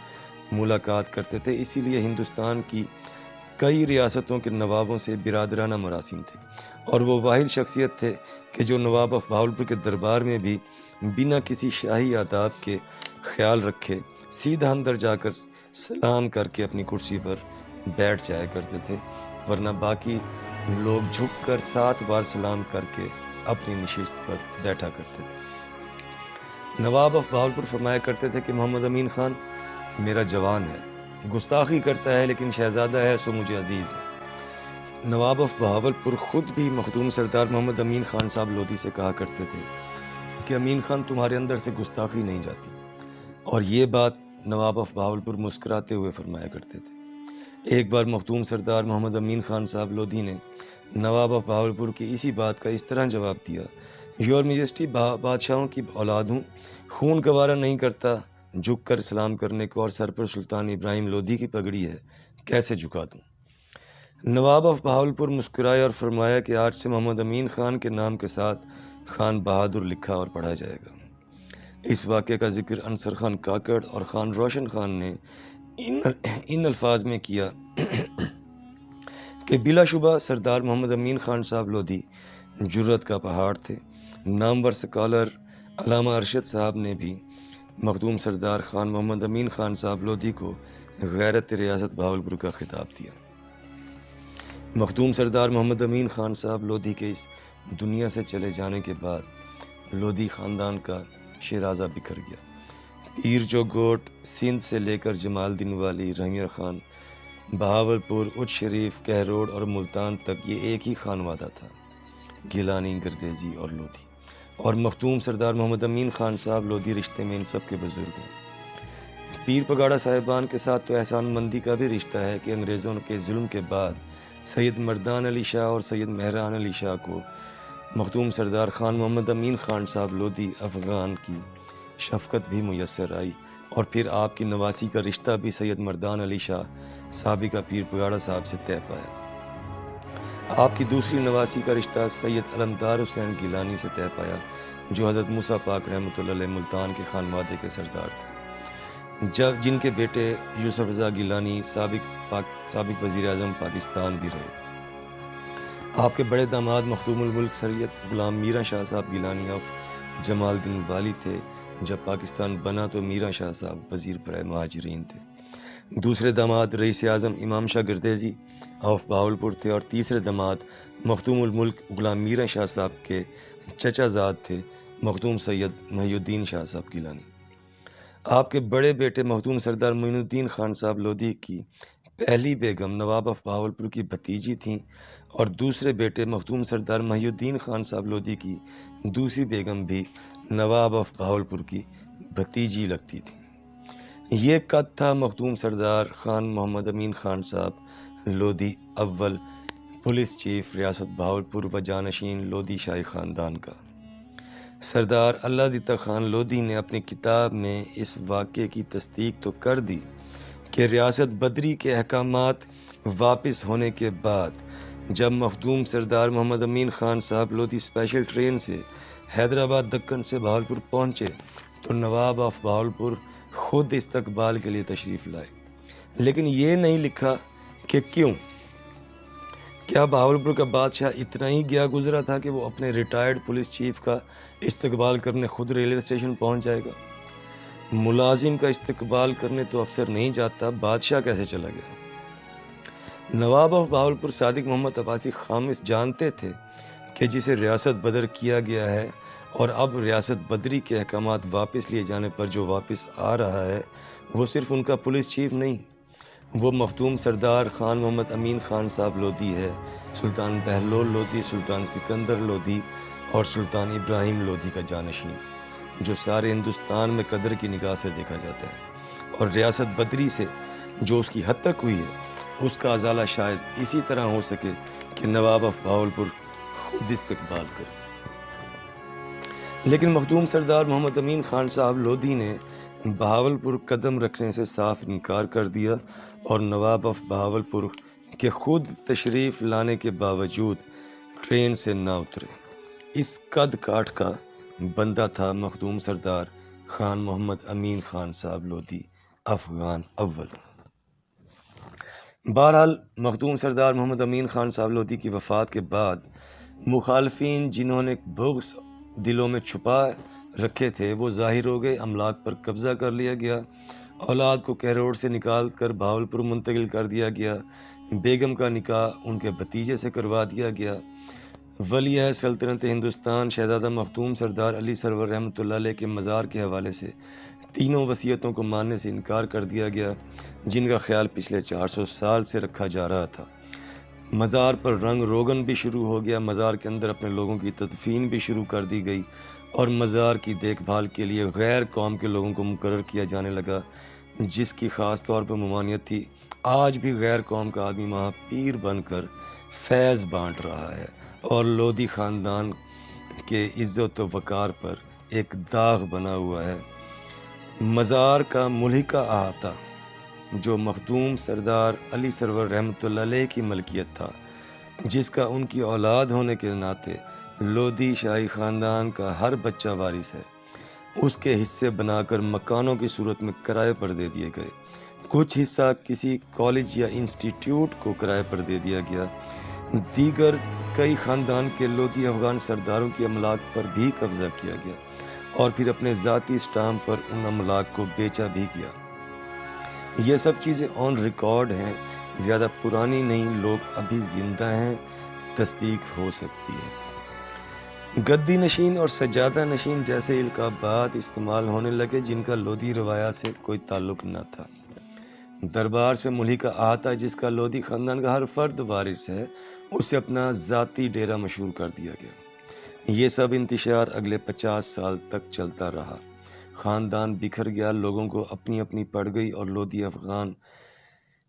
ملاقات کرتے تھے۔ اسی لیے ہندوستان کی کئی ریاستوں کے نوابوں سے برادرانہ مراسم تھے، اور وہ واحد شخصیت تھے کہ جو نواب آف بہاولپور کے دربار میں بھی بنا کسی شاہی آداب کے خیال رکھے سیدھا اندر جا کر سلام کر کے اپنی کرسی پر بیٹھ جایا کرتے تھے، ورنہ باقی لوگ جھک کر 7 بار سلام کر کے اپنی نشست پر بیٹھا کرتے تھے۔ نواب آف بہاولپور فرمایا کرتے تھے کہ محمد امین خان میرا جوان ہے، گستاخی کرتا ہے لیکن شہزادہ ہے سو مجھے عزیز ہے۔ نواب آف بہاولپور خود بھی مخدوم سردار محمد امین خان صاحب لودھی سے کہا کرتے تھے کہ امین خان تمہارے اندر سے گستاخی نہیں جاتی، اور یہ بات نواب آف بہاولپور مسکراتے ہوئے فرمایا کرتے تھے۔ ایک بار مخدوم سردار محمد امین خان صاحب لودھی نے نواب آف بہاولپور کی اسی بات کا اس طرح جواب دیا، یور میجسٹی بادشاہوں کی اولاد ہوں، خون گوارا نہیں کرتا جھک کر سلام کرنے کو، اور سر پر سلطان ابراہیم لودھی کی پگڑی ہے، کیسے جھکا دوں؟ نواب آف بہاولپور مسکرائے اور فرمایا کہ آج سے محمد امین خان کے نام کے ساتھ خان بہادر لکھا اور پڑھا جائے گا۔ اس واقعے کا ذکر انصر خان کاکڑ اور خان روشن خان نے ان الفاظ میں کیا کہ بلا شبہ سردار محمد امین خان صاحب لودھی جرت کا پہاڑ تھے۔ نامور سکالر علامہ ارشد صاحب نے بھی مخدوم سردار خان محمد امین خان صاحب لودھی کو غیرت ریاست بہاولپور کا خطاب دیا۔ مخدوم سردار محمد امین خان صاحب لودھی کے اس دنیا سے چلے جانے کے بعد لودھی خاندان کا شیرازہ بکھر گیا۔ پیر جو گوٹ سندھ سے لے کر جمال الدین والی، رحمیر خان، بہاولپور، اچ شریف، کہروڑ اور ملتان تک یہ ایک ہی خانوادہ تھا، گیلانی، گردیزی اور لودھی، اور مخدوم سردار محمد امین خان صاحب لودھی رشتے میں ان سب کے بزرگ ہیں۔ پیر پگاڑا صاحبان کے ساتھ تو احسان مندی کا بھی رشتہ ہے کہ انگریزوں کے ظلم کے بعد سید مردان علی شاہ اور سید مہران علی شاہ کو مخدوم سردار خان محمد امین خان صاحب لودھی افغان کی شفقت بھی میسر آئی، اور پھر آپ کی نواسی کا رشتہ بھی سید مردان علی شاہ سابقہ پیر پگاڑا صاحب سے طے پایا۔ آپ کی دوسری نواسی کا رشتہ سید علمدار حسین گیلانی سے طے پایا، جو حضرت موسیٰ پاک رحمۃ اللہ علیہ ملتان کے خانوادے کے سردار تھے، جن کے بیٹے یوسف رضا گیلانی سابق وزیر اعظم پاکستان بھی رہے۔ آپ کے بڑے داماد مخدوم الملک سید غلام میرا شاہ صاحب گیلانی آف جمال الدین والی تھے، جب پاکستان بنا تو میرا شاہ صاحب وزیر برائے مہاجرین تھے۔ دوسرے داماد رئیس اعظم امام شاہ گردیزی آف بہاولپور تھے، اور تیسرے داماد مخدوم الملک غلام میرا شاہ صاحب کے چچا زاد تھے، مخدوم سید محی الدین شاہ صاحب گیلانی۔ آپ کے بڑے بیٹے مخدوم سردار معین الدین خان صاحب لودھی کی پہلی بیگم نواب آف بہاولپور کی بھتیجی تھیں، اور دوسرے بیٹے مخدوم سردار محی الدین خان صاحب لودھی کی دوسری بیگم بھی نواب آف بہاولپور کی بھتیجی لگتی تھی۔ یہ قد تھا مخدوم سردار خان محمد امین خان صاحب لودھی اول پولیس چیف ریاست بہاولپور و جانشین لودھی شاہی خاندان کا۔ سردار اللہ دیتا خان لودھی نے اپنی کتاب میں اس واقعے کی تصدیق تو کر دی کہ ریاست بدری کے احکامات واپس ہونے کے بعد جب مخدوم سردار محمد امین خان صاحب لودھی اسپیشل ٹرین سے حیدرآباد دکن سے بہاولپور پہنچے تو نواب آف بہاولپور خود استقبال کے لیے تشریف لائے، لیکن یہ نہیں لکھا کہ کیوں۔ کیا بہاولپور کا بادشاہ اتنا ہی گیا گزرا تھا کہ وہ اپنے ریٹائرڈ پولیس چیف کا استقبال کرنے خود ریلوے اسٹیشن پہنچ جائے گا؟ ملازم کا استقبال کرنے تو افسر نہیں جاتا، بادشاہ کیسے چلا گیا؟ نواب آف بہاولپور صادق محمد عباسی خامس جانتے تھے کہ جسے ریاست بدر کیا گیا ہے اور اب ریاست بدری کے احکامات واپس لیے جانے پر جو واپس آ رہا ہے وہ صرف ان کا پولیس چیف نہیں، وہ مخدوم سردار خان محمد امین خان صاحب لودھی ہے، سلطان بہلول لودھی، سلطان سکندر لودھی اور سلطان ابراہیم لودھی کا جانشین، جو سارے ہندوستان میں قدر کی نگاہ سے دیکھا جاتا ہے، اور ریاست بدری سے جو اس کی حد تک ہوئی ہے اس کا ازالہ شاید اسی طرح ہو سکے کہ نواب آف بہاولپور خود استقبال کرے۔ لیکن مخدوم سردار محمد امین خان صاحب لودھی نے بہاولپور قدم رکھنے سے صاف انکار کر دیا اور نواب آف بہاولپور کے خود تشریف لانے کے باوجود ٹرین سے نہ اترے۔ اس قد کاٹ کا بندہ تھا مخدوم سردار خان محمد امین خان صاحب لودھی افغان اول۔ بہرحال مخدوم سردار محمد امین خان صاحب لودھی کی وفات کے بعد مخالفین جنہوں نے بغض دلوں میں چھپا رکھے تھے وہ ظاہر ہو گئے، املاک پر قبضہ کر لیا گیا، اولاد کو کہروڑ سے نکال کر بہاولپور منتقل کر دیا گیا، بیگم کا نکاح ان کے بھتیجے سے کروا دیا گیا، ولی عہد سلطنت ہندوستان شہزادہ مخدوم سردار علی سرور رحمۃ اللہ علیہ کے مزار کے حوالے سے تینوں وصیتوں کو ماننے سے انکار کر دیا گیا جن کا خیال پچھلے 400 سال سے رکھا جا رہا تھا۔ مزار پر رنگ روگن بھی شروع ہو گیا، مزار کے اندر اپنے لوگوں کی تدفین بھی شروع کر دی گئی اور مزار کی دیکھ بھال کے لیے غیر قوم کے لوگوں کو مقرر کیا جانے لگا جس کی خاص طور پر ممانعت تھی۔ آج بھی غیر قوم کا آدمی وہاں پیر بن کر فیض بانٹ رہا ہے اور لودھی خاندان کے عزت و وقار پر ایک داغ بنا ہوا ہے۔ مزار کا ملحقہ احاطہ جو مخدوم سردار علی سرور رحمۃ اللہ علیہ کی ملکیت تھا، جس کا ان کی اولاد ہونے کے ناطے لودھی شاہی خاندان کا ہر بچہ وارث ہے، اس کے حصے بنا کر مکانوں کی صورت میں کرائے پر دے دیے گئے، کچھ حصہ کسی کالج یا انسٹیٹیوٹ کو کرائے پر دے دیا گیا، دیگر کئی خاندان کے لودھی افغان سرداروں کی املاک پر بھی قبضہ کیا گیا اور پھر اپنے ذاتی اسٹامپ پر ان املاک کو بیچا بھی گیا۔ یہ سب چیزیں آن ریکارڈ ہیں، زیادہ پرانی نہیں، لوگ ابھی زندہ ہیں، تصدیق ہو سکتی ہے۔ گدی نشین اور سجادہ نشین جیسے القابات استعمال ہونے لگے جن کا لودھی روایات سے کوئی تعلق نہ تھا۔ دربار سے ملحقہ احاطہ جس کا لودھی خاندان کا ہر فرد وارث ہے، اسے اپنا ذاتی ڈیرہ مشہور کر دیا گیا۔ یہ سب انتشار اگلے 50 سال تک چلتا رہا، خاندان بکھر گیا، لوگوں کو اپنی اپنی پڑ گئی اور لودھی افغان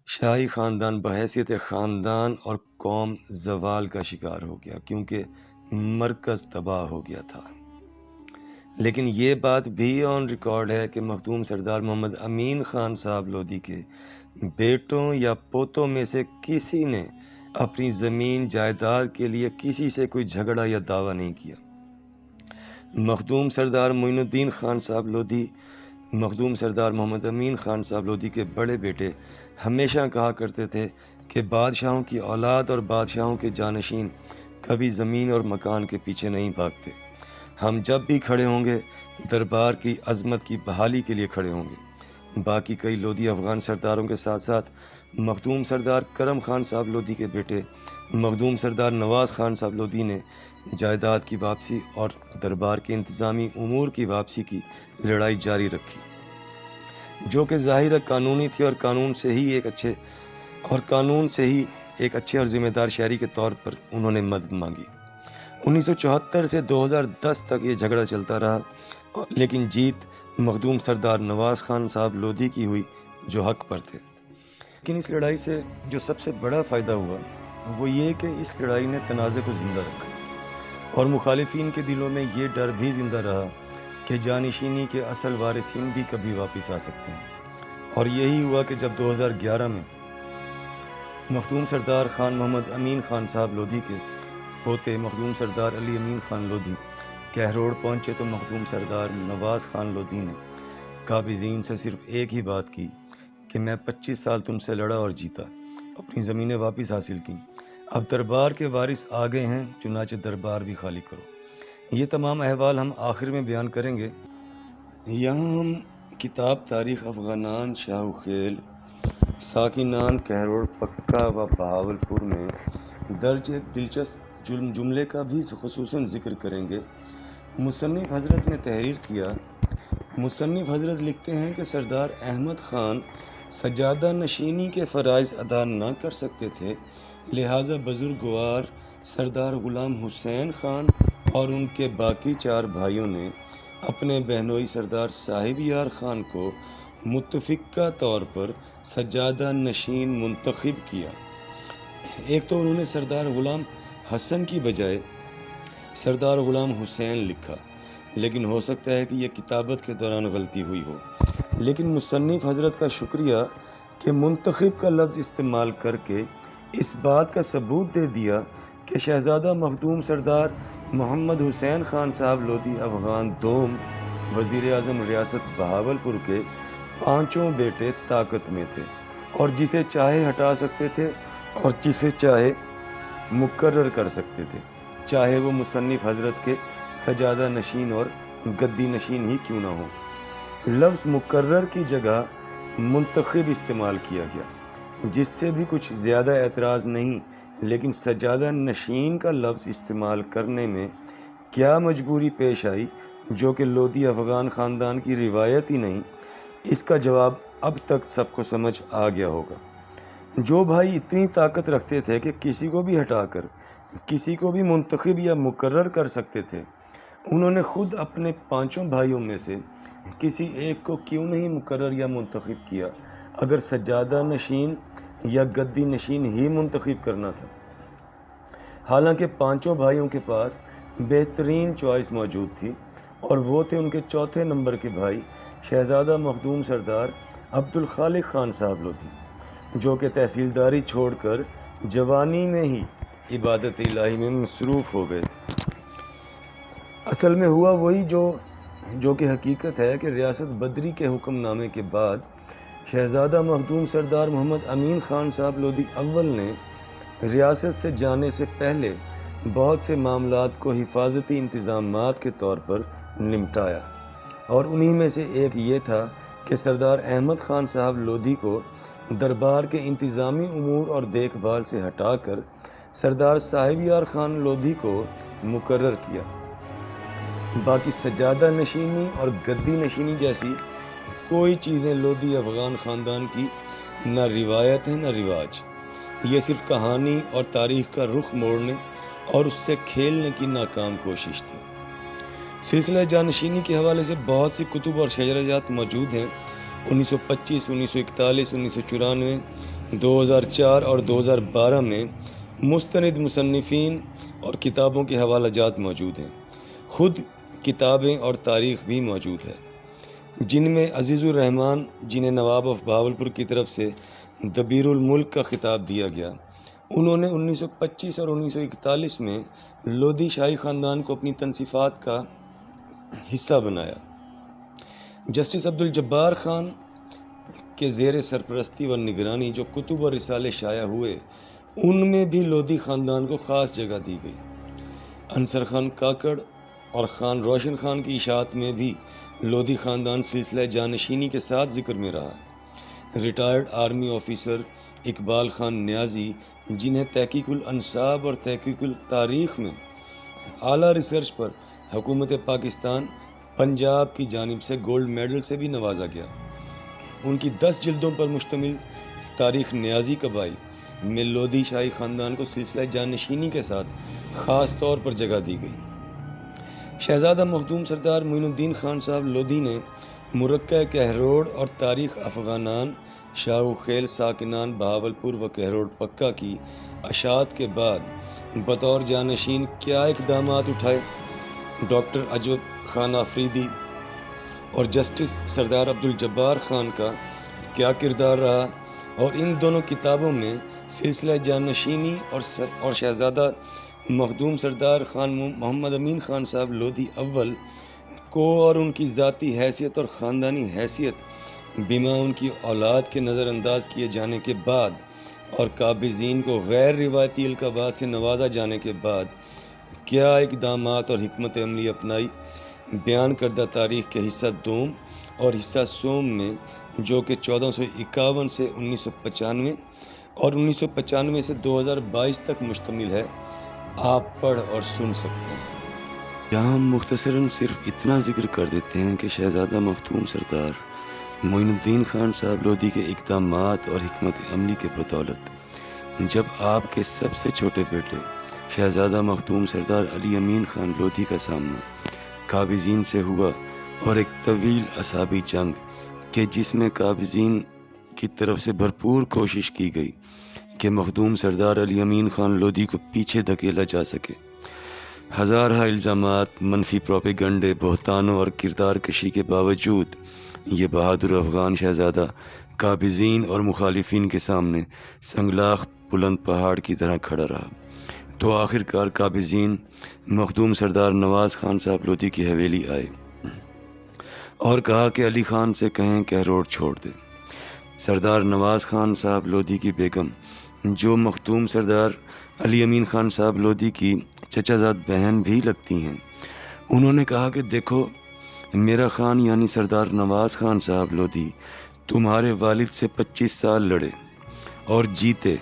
شاہی خاندان بحیثیت خاندان اور قوم زوال کا شکار ہو گیا کیونکہ مرکز تباہ ہو گیا تھا۔ لیکن یہ بات بھی آن ریکارڈ ہے کہ مخدوم سردار محمد امین خان صاحب لودھی کے بیٹوں یا پوتوں میں سے کسی نے اپنی زمین جائیداد کے لیے کسی سے کوئی جھگڑا یا دعویٰ نہیں کیا۔ مخدوم سردار معین الدین خان صاحب لودھی، مخدوم سردار محمد امین خان صاحب لودھی کے بڑے بیٹے ہمیشہ کہا کرتے تھے کہ بادشاہوں کی اولاد اور بادشاہوں کے جانشین کبھی زمین اور مکان کے پیچھے نہیں بھاگتے، ہم جب بھی کھڑے ہوں گے دربار کی عظمت کی بحالی کے لیے کھڑے ہوں گے۔ باقی کئی لودھی افغان سرداروں کے ساتھ ساتھ مخدوم سردار کرم خان صاحب لودھی کے بیٹے مخدوم سردار نواز خان صاحب لودھی نے جائیداد کی واپسی اور دربار کے انتظامی امور کی واپسی کی لڑائی جاری رکھی، جو کہ ظاہر قانونی تھی اور قانون سے ہی ایک اچھے اور ذمہ دار شہری کے طور پر انہوں نے مدد مانگی۔ 1974 سے 2010 تک یہ جھگڑا چلتا رہا لیکن جیت مخدوم سردار نواز خان صاحب لودھی کی ہوئی جو حق پر تھے۔ لیکن اس لڑائی سے جو سب سے بڑا فائدہ ہوا وہ یہ کہ اس لڑائی نے تنازع کو زندہ رکھا اور مخالفین کے دلوں میں یہ ڈر بھی زندہ رہا کہ جانشینی کے اصل وارثین بھی کبھی واپس آ سکتے ہیں۔ اور یہی ہوا کہ جب 2011 میں مخدوم سردار خان محمد امین خان صاحب لودھی کے پوتے مخدوم سردار علی امین خان لودھی کہروڑ پہنچے تو مخدوم سردار نواز خان لودھی نے قابضین سے صرف ایک ہی بات کی کہ میں 25 سال تم سے لڑا اور جیتا، اپنی زمینیں واپس حاصل کی، اب دربار کے وارث آ گئے ہیں، چنانچہ دربار بھی خالی کرو۔ یہ تمام احوال ہم آخر میں بیان کریں گے۔ یہاں ہم کتاب تاریخ افغانان شاہ و خیل ساکنان کہروڑ پکا و بہاولپور میں درج ایک دلچسپ جملے کا بھی خصوصاً ذکر کریں گے۔ مصنف حضرت نے تحریر کیا۔ مصنف حضرت لکھتے ہیں کہ سردار احمد خان سجادہ نشینی کے فرائض ادا نہ کر سکتے تھے، لہٰذا بزرگوار سردار غلام حسین خان اور ان کے باقی 4 بھائیوں نے اپنے بہنوئی سردار صاحب یار خان کو متفقہ طور پر سجادہ نشین منتخب کیا۔ ایک تو انہوں نے سردار غلام حسن کی بجائے سردار غلام حسین لکھا، لیکن ہو سکتا ہے کہ یہ کتابت کے دوران غلطی ہوئی ہو۔ لیکن مصنف حضرت کا شکریہ کہ منتخب کا لفظ استعمال کر کے اس بات کا ثبوت دے دیا کہ شہزادہ مخدوم سردار محمد حسین خان صاحب لودھی افغان دوم وزیر اعظم ریاست بہاولپور کے 5 بیٹے طاقت میں تھے اور جسے چاہے ہٹا سکتے تھے اور جسے چاہے مقرر کر سکتے تھے، چاہے وہ مصنف حضرت کے سجادہ نشین اور گدی نشین ہی کیوں نہ ہو۔ لفظ مقرر کی جگہ منتخب استعمال کیا گیا، جس سے بھی کچھ زیادہ اعتراض نہیں، لیکن سجادہ نشین کا لفظ استعمال کرنے میں کیا مجبوری پیش آئی جو کہ لودھی افغان خاندان کی روایت ہی نہیں، اس کا جواب اب تک سب کو سمجھ آ گیا ہوگا۔ جو بھائی اتنی طاقت رکھتے تھے کہ کسی کو بھی ہٹا کر کسی کو بھی منتخب یا مقرر کر سکتے تھے، انہوں نے خود اپنے 5 بھائیوں میں سے کسی ایک کو کیوں نہیں مقرر یا منتخب کیا اگر سجادہ نشین یا گدی نشین ہی منتخب کرنا تھا؟ حالانکہ 5 بھائیوں کے پاس بہترین چوائس موجود تھی اور وہ تھے ان کے 4 نمبر کے بھائی شہزادہ مخدوم سردار عبدالخالق خان صاحب لودھی، جو کہ تحصیلداری چھوڑ کر جوانی میں ہی عبادت الہی میں مصروف ہو گئے تھے۔ اصل میں ہوا وہی جو کہ حقیقت ہے کہ ریاست بدری کے حکم نامے کے بعد شہزادہ مخدوم سردار محمد امین خان صاحب لودھی اول نے ریاست سے جانے سے پہلے بہت سے معاملات کو حفاظتی انتظامات کے طور پر نمٹایا، اور انہی میں سے ایک یہ تھا کہ سردار احمد خان صاحب لودھی کو دربار کے انتظامی امور اور دیکھ بھال سے ہٹا کر سردار صاحب یار خان لودھی کو مقرر کیا۔ باقی سجادہ نشینی اور گدی نشینی جیسی کوئی چیزیں لودھی افغان خاندان کی نہ روایت ہے نہ رواج، یہ صرف کہانی اور تاریخ کا رخ موڑنے اور اس سے کھیلنے کی ناکام کوشش تھی۔ سلسلہ جانشینی کے حوالے سے بہت سی کتب اور شجرجات موجود ہیں۔ 1925، 1941، 1994، 2004 اور 2012 میں مستند مصنفین اور کتابوں کے حوالہ جات موجود ہیں۔ خود کتابیں اور تاریخ بھی موجود ہے، جن میں عزیز الرحمن، جنہیں نواب آف بہاولپور کی طرف سے دبیر الملک کا خطاب دیا گیا، انہوں نے 1925 اور 1941 میں لودھی شاہی خاندان کو اپنی تنصیفات کا حصہ بنایا۔ جسٹس عبدالجبار خان کے زیر سرپرستی و نگرانی جو کتب اور رسالے شائع ہوئے، ان میں بھی لودھی خاندان کو خاص جگہ دی گئی۔ انصر خان کاکڑ اور خان روشن خان کی اشاعت میں بھی لودھی خاندان سلسلہ جانشینی کے ساتھ ذکر میں رہا۔ Retired army officer Iqbal Khan Niazi, جنہیں تحقیق الانصاب اور تحقیق التاریخ میں اعلیٰ ریسرچ پر حکومت پاکستان پنجاب کی جانب سے گولڈ میڈل سے بھی نوازا گیا، ان کی 10 جلدوں پر مشتمل تاریخ نیازی قبائل میں لودھی شاہی خاندان کو سلسلہ جانشینی کے ساتھ خاص طور پر جگہ دی گئی۔ شہزادہ مخدوم سردار معین الدین خان صاحب لودھی نے مرکہ کہروڑ اور تاریخ افغانان شاہ خیل ساکنان بہاولپور و کہروڑ پکا کی اشاعت کے بعد بطور جانشین کیا اقدامات اٹھائے؟ ڈاکٹر عجب خان آفریدی اور جسٹس سردار عبدالجبار خان کا کیا کردار رہا؟ اور ان دونوں کتابوں میں سلسلہ جانشینی اور شہزادہ مخدوم سردار خان محمد امین خان صاحب لودھی اول کو اور ان کی ذاتی حیثیت اور خاندانی حیثیت بما ان کی اولاد کے نظر انداز کیے جانے کے بعد اور قابضین کو غیر روایتی القابات سے نوازا جانے کے بعد کیا اقدامات اور حکمت عملی اپنائی؟ بیان کردہ تاریخ کے حصہ دوم اور حصہ سوم میں، جو کہ 1451 سے 1995 اور 1995 سے 2022 تک مشتمل ہے، آپ پڑھ اور سن سکتے ہیں۔ یہاں ہم مختصراً صرف اتنا ذکر کر دیتے ہیں کہ شہزادہ مختوم سردار معین الدین خان صاحب لودھی کے اقدامات اور حکمت عملی کے بدولت جب آپ کے سب سے چھوٹے بیٹے شہزادہ مختوم سردار علی امین خان لودھی کا سامنا قابضین سے ہوا اور ایک طویل اعصابی جنگ کہ جس میں قابضین کی طرف سے بھرپور کوشش کی گئی کہ مخدوم سردار علی امین خان لودھی کو پیچھے دھکیلا جا سکے، ہزارہ الزامات، منفی پروپیگنڈے، بہتانوں اور کردار کشی کے باوجود یہ بہادر افغان شہزادہ قابضین اور مخالفین کے سامنے سنگلاخ بلند پہاڑ کی طرح کھڑا رہا، تو آخر کار قابضین مخدوم سردار نواز خان صاحب لودھی کی حویلی آئے اور کہا کہ علی خان سے کہیں کہروڑ چھوڑ دے۔ سردار نواز خان صاحب لودھی کی بیگم، جو مخدوم سردار علی امین خان صاحب لودھی کی چچا زاد بہن بھی لگتی ہیں، انہوں نے کہا کہ دیکھو میرا خان یعنی سردار نواز خان صاحب لودھی تمہارے والد سے 25 سال لڑے اور جیتے،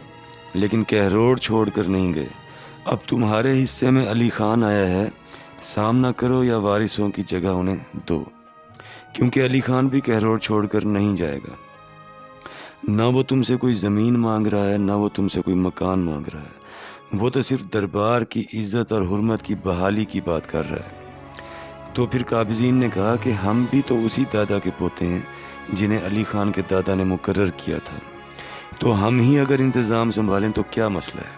لیکن کہروڑ چھوڑ کر نہیں گئے۔ اب تمہارے حصے میں علی خان آیا ہے، سامنا کرو یا وارثوں کی جگہ انہیں دو، کیونکہ علی خان بھی کہروڑ چھوڑ کر نہیں جائے گا۔ نہ وہ تم سے کوئی زمین مانگ رہا ہے، نہ وہ تم سے کوئی مکان مانگ رہا ہے، وہ تو صرف دربار کی عزت اور حرمت کی بحالی کی بات کر رہا ہے۔ تو پھر قابضین نے کہا کہ ہم بھی تو اسی دادا کے پوتے ہیں جنہیں علی خان کے دادا نے مقرر کیا تھا، تو ہم ہی اگر انتظام سنبھالیں تو کیا مسئلہ ہے؟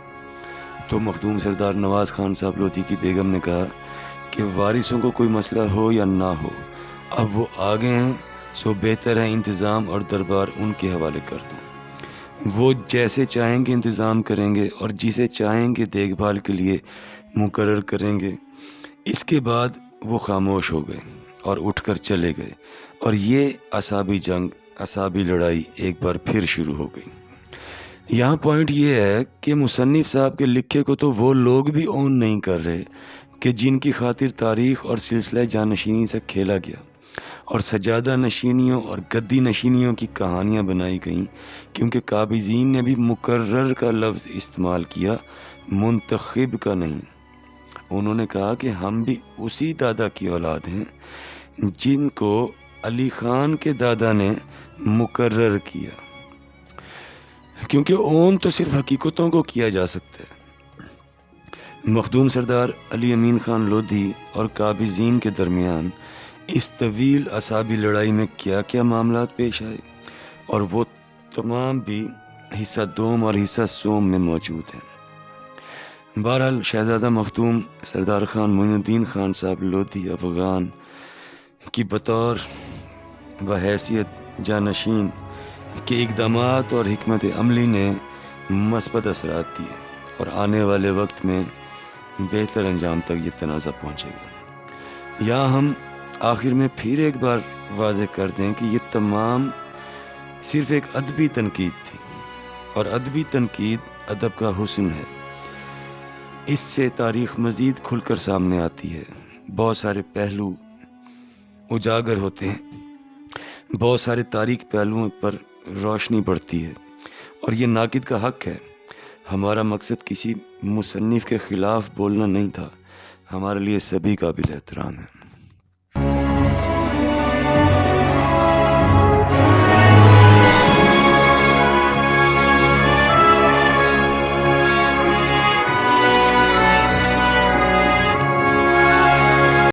تو مخدوم سردار نواز خان صاحب لودھی کی بیگم نے کہا کہ وارثوں کو کوئی مسئلہ ہو یا نہ ہو، اب وہ آگے ہیں سو بہتر ہے انتظام اور دربار ان کے حوالے کر دو، وہ جیسے چاہیں گے انتظام کریں گے اور جسے چاہیں گے دیکھ بھال کے لیے مقرر کریں گے۔ اس کے بعد وہ خاموش ہو گئے اور اٹھ کر چلے گئے، اور یہ اعصابی جنگ، اعصابی لڑائی ایک بار پھر شروع ہو گئی۔ یہاں پوائنٹ یہ ہے کہ مصنف صاحب کے لکھے کو تو وہ لوگ بھی اون نہیں کر رہے کہ جن کی خاطر تاریخ اور سلسلہ جانشینی سے کھیلا گیا اور سجادہ نشینیوں اور گدی نشینیوں کی کہانیاں بنائی گئیں، کیونکہ قابضین نے بھی مقرر کا لفظ استعمال کیا، منتخب کا نہیں۔ انہوں نے کہا کہ ہم بھی اسی دادا کی اولاد ہیں جن کو علی خان کے دادا نے مقرر کیا، کیونکہ اون تو صرف حقیقتوں کو کیا جا سکتا ہے۔ مخدوم سردار علی امین خان لودھی اور قابضین کے درمیان اس طویل اعصابی لڑائی میں کیا کیا معاملات پیش آئے، اور وہ تمام بھی حصہ دوم اور حصہ سوم میں موجود ہیں۔ بہرحال شہزادہ مخدوم سردار خان معین الدین خان صاحب لودھی افغان کی بطور و حیثیت جانشین کے اقدامات اور حکمت عملی نے مثبت اثرات دیے، اور آنے والے وقت میں بہتر انجام تک یہ تنازع پہنچے گا۔ یہاں ہم آخر میں پھر ایک بار واضح کر دیں کہ یہ تمام صرف ایک ادبی تنقید تھی، اور ادبی تنقید ادب کا حسن ہے۔ اس سے تاریخ مزید کھل کر سامنے آتی ہے، بہت سارے پہلو اجاگر ہوتے ہیں، بہت سارے تاریخ پہلوؤں پر روشنی پڑتی ہے، اور یہ ناقد کا حق ہے۔ ہمارا مقصد کسی مصنف کے خلاف بولنا نہیں تھا، ہمارے لیے سبھی قابل احترام ہے۔